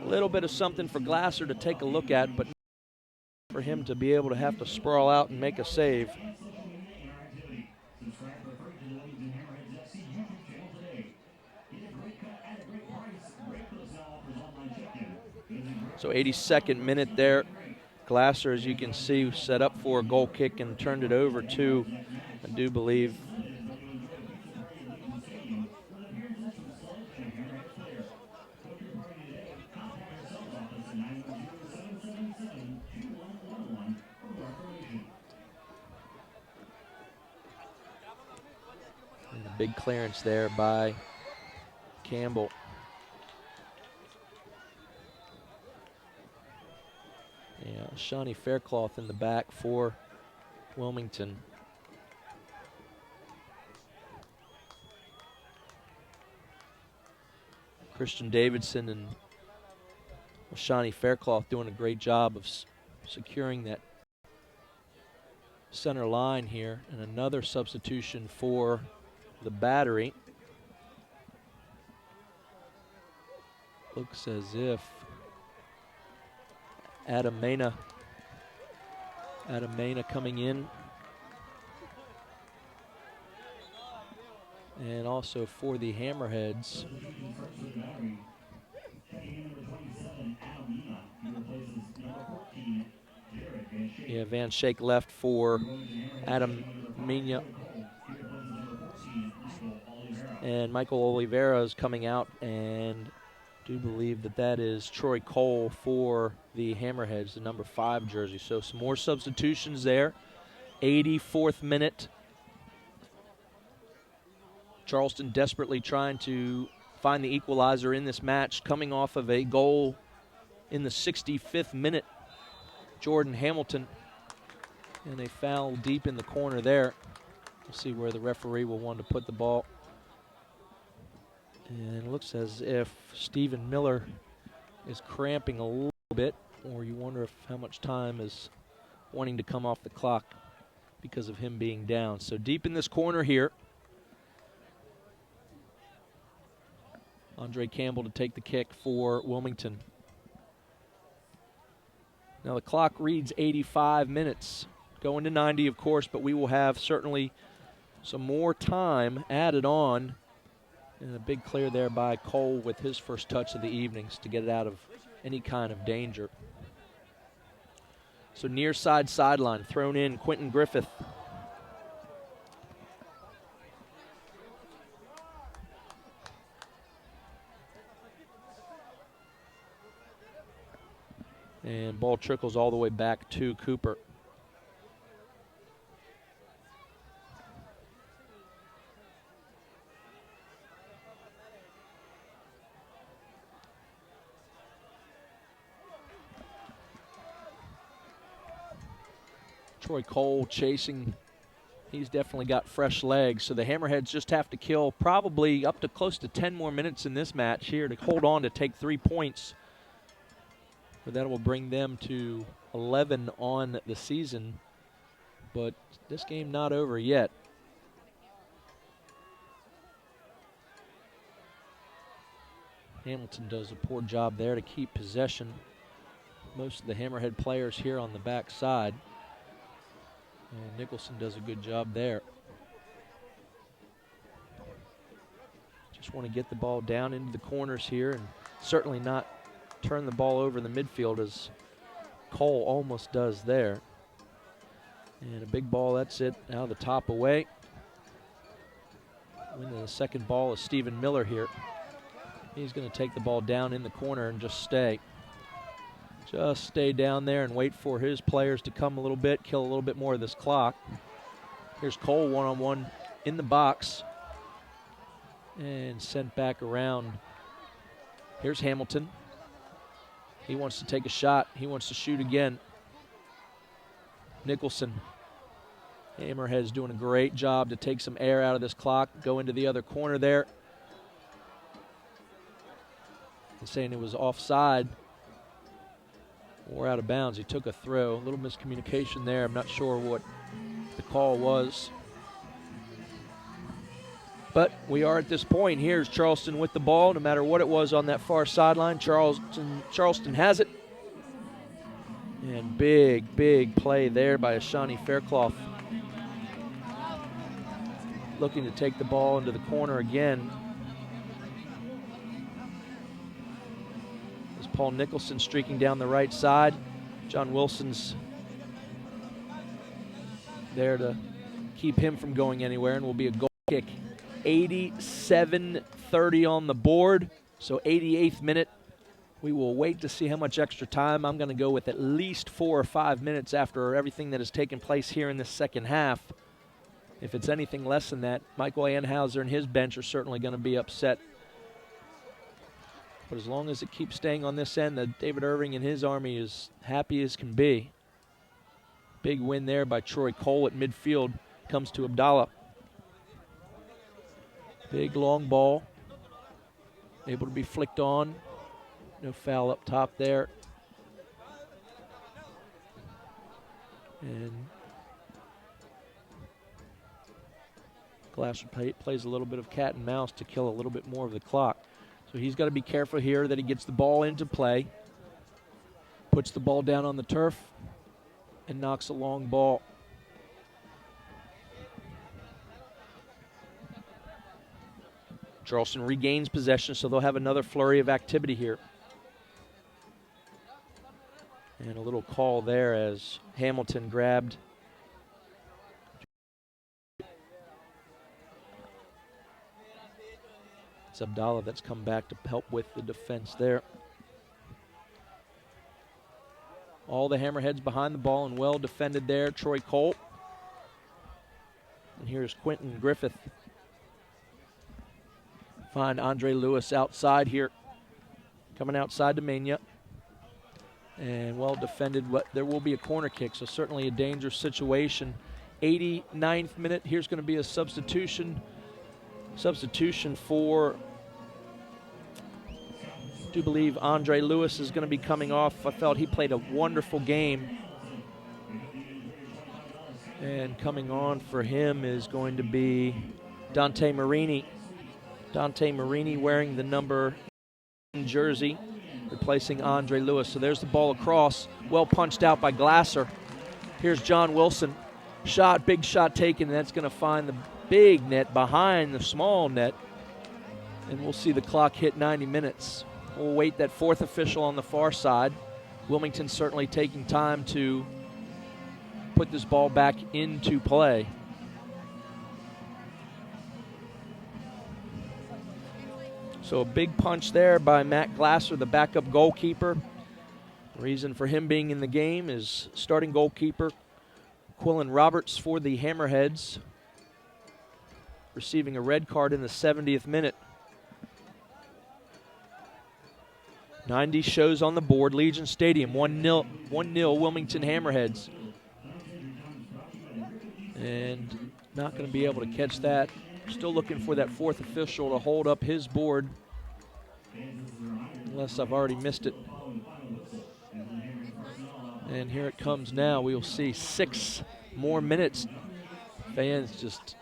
Speaker 1: A little bit of something for Glasser to take a look at, but for him to be able to have to sprawl out and make a save. So 82nd minute there. Glasser, as you can see, set up for a goal kick and turned it over to, I do believe, and a big clearance there by Campbell. Yeah, Shawnee Faircloth in the back for Wilmington. Christian Davidson and Shawnee Faircloth doing a great job of securing that center line here. And another substitution for the Battery. Looks as if Adam Mena coming in. And also for the Hammerheads, yeah, Van Schaik left for Adam Mena. And Michael Oliveira is coming out, and do believe that is Troy Cole for the Hammerheads, the number 5 jersey. So some more substitutions there. 84th minute. Charleston desperately trying to find the equalizer in this match, coming off of a goal in the 65th minute. Jordan Hamilton, and a foul deep in the corner there. We'll see where the referee will want to put the ball. And it looks as if Stephen Miller is cramping a little bit, or you wonder how much time is wanting to come off the clock because of him being down. So deep in this corner here. Andre Campbell to take the kick for Wilmington. Now the clock reads 85 minutes. Going to 90, of course, but we will have certainly some more time added on. And a big clear there by Cole with his first touch of the evenings to get it out of any kind of danger. So near side sideline, thrown in Quentin Griffith. And ball trickles all the way back to Cooper. Troy Cole chasing. He's definitely got fresh legs, so the Hammerheads just have to kill probably up to close to 10 more minutes in this match here to hold on to take 3 points. But that will bring them to 11 on the season. But this game not over yet. Hamilton does a poor job there to keep possession. Most of the Hammerhead players here on the back side. And Nicholson does a good job there. Just want to get the ball down into the corners here and certainly not turn the ball over in the midfield as Cole almost does there. And a big ball, that's it, out of the top away. Winning the second ball is Stephen Miller here. He's going to take the ball down in the corner and just stay. Just stay down there and wait for his players to come a little bit, kill a little bit more of this clock. Here's Cole one-on-one in the box and sent back around. Here's Hamilton. He wants to take a shot. He wants to shoot again. Nicholson. Hammerhead's doing a great job to take some air out of this clock, go into the other corner there. They're saying it was offside or out of bounds. He took a throw. A little miscommunication there. I'm not sure what the call was. But we are at this point. Here's Charleston with the ball. No matter what it was on that far sideline, Charleston has it. And big play there by Ashani Fairclough. Looking to take the ball into the corner again. There's Paul Nicholson streaking down the right side. John Wilson's there to keep him from going anywhere, and will be a goal kick. 87-30 on the board, so 88th minute. We will wait to see how much extra time. I'm going to go with at least 4 or 5 minutes after everything that has taken place here in this second half. If it's anything less than that, Michael Anhauser and his bench are certainly going to be upset. But as long as it keeps staying on this end, David Irving and his army is happy as can be. Big win there by Troy Cole at midfield. Comes to Abdallah. Big long ball. Able to be flicked on. No foul up top there. And Glasser plays a little bit of cat and mouse to kill a little bit more of the clock. So he's got to be careful here that he gets the ball into play. Puts the ball down on the turf and knocks a long ball. Charleston regains possession, so they'll have another flurry of activity here. And a little call there as Hamilton grabbed. It's Abdallah that's come back to help with the defense there. All the Hammerheads behind the ball and well defended there. Troy Cole. And here's Quentin Griffith. Find Andre Lewis outside here. Coming outside to Mania. And well defended. There will be a corner kick, so certainly a dangerous situation. 89th minute. Here's going to be a substitution. Substitution for, I do believe Andre Lewis is going to be coming off. I felt he played a wonderful game. And coming on for him is going to be Dante Marini. Dante Marini wearing the number jersey, replacing Andre Lewis. So there's the ball across, well punched out by Glasser. Here's John Wilson. Shot, big shot taken, and that's going to find the big net behind the small net. And we'll see the clock hit 90 minutes. We'll wait that fourth official on the far side. Wilmington certainly taking time to put this ball back into play. So a big punch there by Matt Glasser, the backup goalkeeper. The reason for him being in the game is starting goalkeeper Quillen Roberts for the Hammerheads, receiving a red card in the 70th minute. 90 shows on the board. Legion Stadium, 1-0 Wilmington Hammerheads. And not going to be able to catch that. Still looking for that fourth official to hold up his board, unless I've already missed it. And here it comes now. We will see 6 more minutes. Fans, just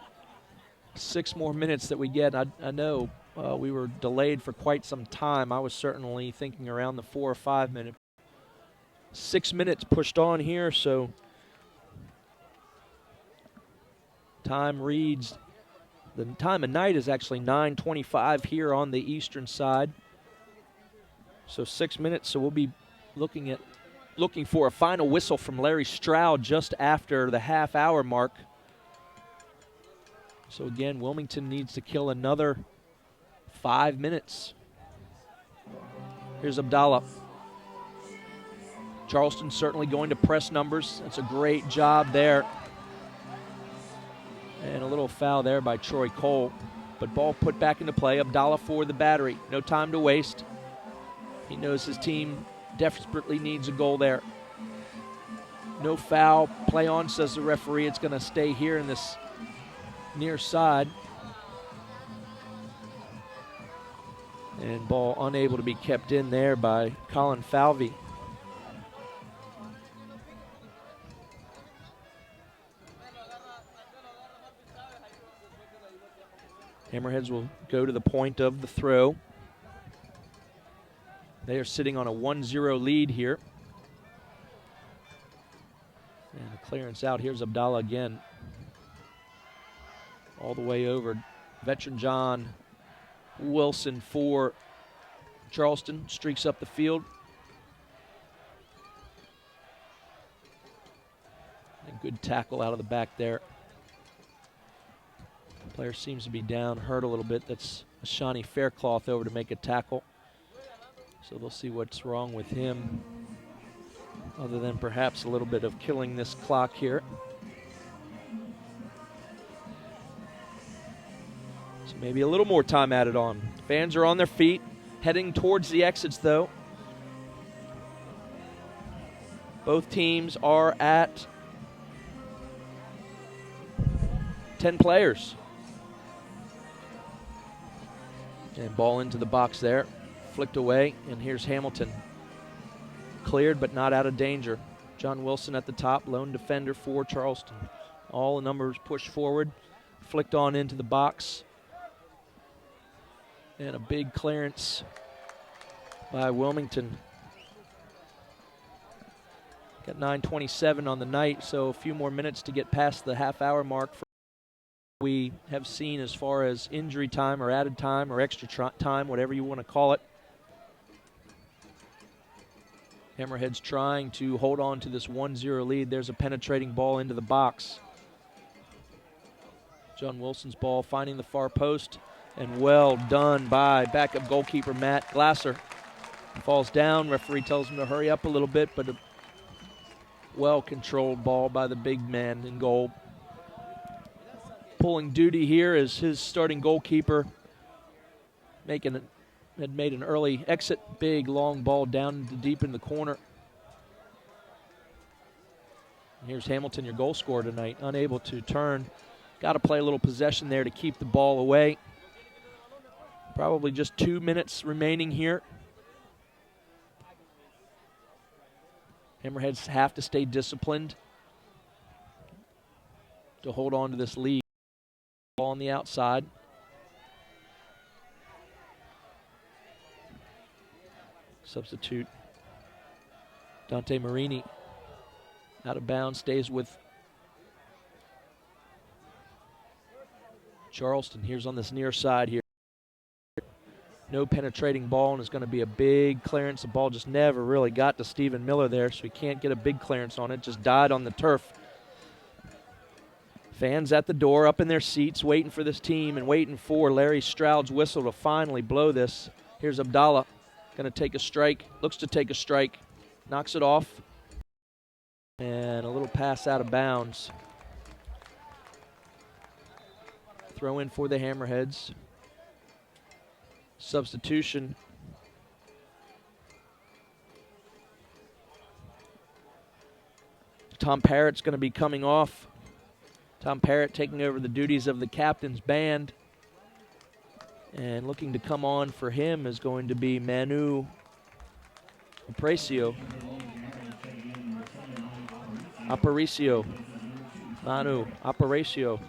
Speaker 1: 6 more minutes that we get. I know we were delayed for quite some time. I was certainly thinking around the 4 or 5 minute. 6 minutes pushed on here, so time reads, the time of night is actually 9:25 here on the eastern side. So 6 minutes, so we'll be looking for a final whistle from Larry Stroud just after the half-hour mark. So again, Wilmington needs to kill another 5 minutes. Here's Abdallah. Charleston certainly going to press numbers. That's a great job there. And a little foul there by Troy Cole. But ball put back into play. Abdallah for the Battery. No time to waste. He knows his team desperately needs a goal there. No foul. Play on, says the referee. It's going to stay here in this near side. And ball unable to be kept in there by Colin Falvey. Hammerheads will go to the point of the throw. They are sitting on a 1-0 lead here. And a clearance out. Here's Abdallah again. All the way over. Veteran John Wilson for Charleston. Streaks up the field. A good tackle out of the back there. Player seems to be down, hurt a little bit. That's a Shawnee Faircloth over to make a tackle. So they'll see what's wrong with him, other than perhaps a little bit of killing this clock here. So maybe a little more time added on. Fans are on their feet, heading towards the exits though. Both teams are at 10 players. And ball into the box there, flicked away, and here's Hamilton. Cleared but not out of danger. John Wilson at the top, lone defender for Charleston. All the numbers pushed forward, flicked on into the box. And a big clearance by Wilmington. Got 9:27 on the night, so a few more minutes to get past the half-hour mark for we have seen as far as injury time or added time or extra time, whatever you want to call it. Hammerheads trying to hold on to this 1-0 lead. There's a penetrating ball into the box. John Wilson's ball finding the far post, and well done by backup goalkeeper Matt Glasser. He falls down. Referee tells him to hurry up a little bit, but a well-controlled ball by the big man in goal. Pulling duty here is his starting goalkeeper had made an early exit. Big long ball down deep in the corner. And here's Hamilton, your goal scorer tonight, unable to turn. Got to play a little possession there to keep the ball away. Probably just 2 minutes remaining here. Hammerheads have to stay disciplined to hold on to this lead. Ball on the outside. Substitute Dante Marini out of bounds, stays with Charleston. Here's on this near side here. No penetrating ball, and it's going to be a big clearance. The ball just never really got to Stephen Miller there, so he can't get a big clearance on it. Just died on the turf. Fans at the door, up in their seats, waiting for this team and waiting for Larry Stroud's whistle to finally blow this. Here's Abdallah, going to take a strike, looks to take a strike. knocks it off. And a little pass out of bounds. Throw in for the Hammerheads. Substitution. Tom Parrott's going to be coming off. Tom Parrott taking over the duties of the captain's band. And looking to come on for him is going to be Manu Aparicio. Manu Aparicio.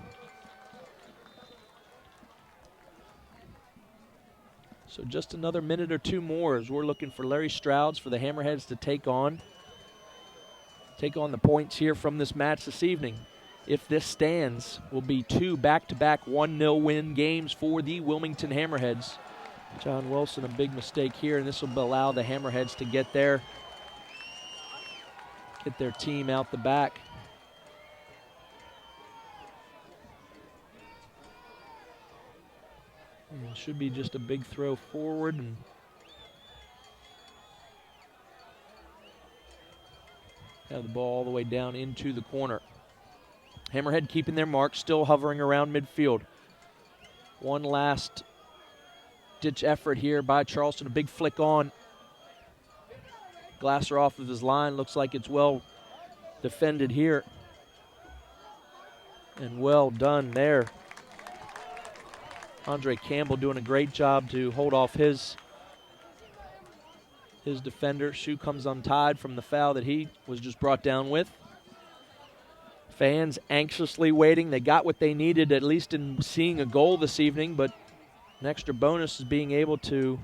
Speaker 1: So just another minute or two more as we're looking for Larry Strouds for the Hammerheads to take on the points here from this match this evening. If this stands, will be 2 back-to-back 1-0 win games for the Wilmington Hammerheads. John Wilson, a big mistake here, and this will allow the Hammerheads to get their team out the back. And it should be just a big throw forward and have the ball all the way down into the corner. Hammerhead keeping their mark, still hovering around midfield. One last ditch effort here by Charleston. A big flick on. Glasser off of his line. Looks like it's well defended here. And well done there. Andre Campbell doing a great job to hold off his defender. Shoe comes untied from the foul that he was just brought down with. Fans anxiously waiting. They got what they needed, at least in seeing a goal this evening, but an extra bonus is being able to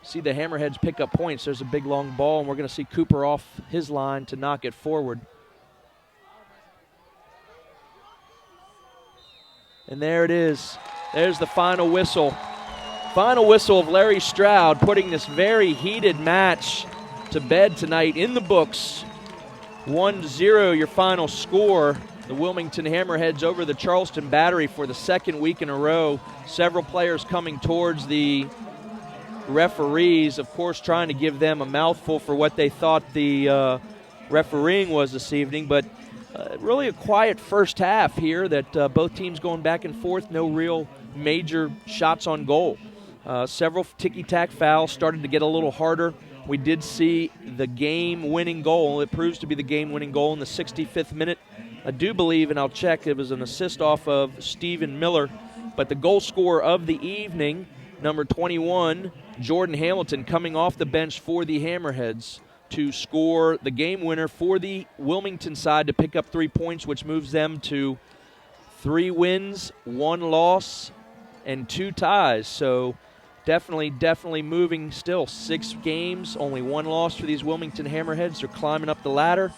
Speaker 1: see the Hammerheads pick up points. There's a big long ball, and we're going to see Cooper off his line to knock it forward. And there it is. There's the final whistle. Final whistle of Larry Stroud, putting this very heated match to bed tonight in the books. 1-0 your final score. The Wilmington Hammerheads over the Charleston Battery for the second week in a row. Several players coming towards the referees, of course, trying to give them a mouthful for what they thought the refereeing was this evening. But really a quiet first half here that both teams going back and forth. No real major shots on goal. Several ticky-tack fouls started to get a little harder. We did see the game-winning goal. It proves to be the game-winning goal in the 65th minute. I do believe, and I'll check, it was an assist off of Stephen Miller. But the goal scorer of the evening, number 21, Jordan Hamilton, coming off the bench for the Hammerheads to score the game winner for the Wilmington side to pick up 3 points, which moves them to 3 wins, 1 loss, and 2 ties. So definitely moving still. 6 games, only 1 loss for these Wilmington Hammerheads. They're climbing up the ladder.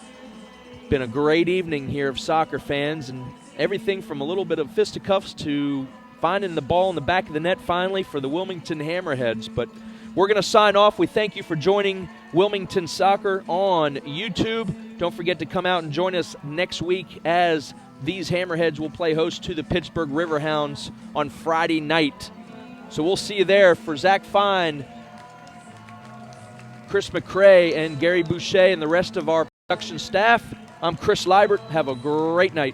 Speaker 1: Been a great evening here of soccer fans, and everything from a little bit of fisticuffs to finding the ball in the back of the net finally for the Wilmington Hammerheads. But we're going to sign off. We thank you for joining Wilmington Soccer on YouTube. Don't forget to come out and join us next week as these Hammerheads will play host to the Pittsburgh Riverhounds on Friday night. So we'll see you there. For Zach Fine, Chris McCrae, and Gary Boucher and the rest of our production staff, I'm Chris Liebert. Have a great night.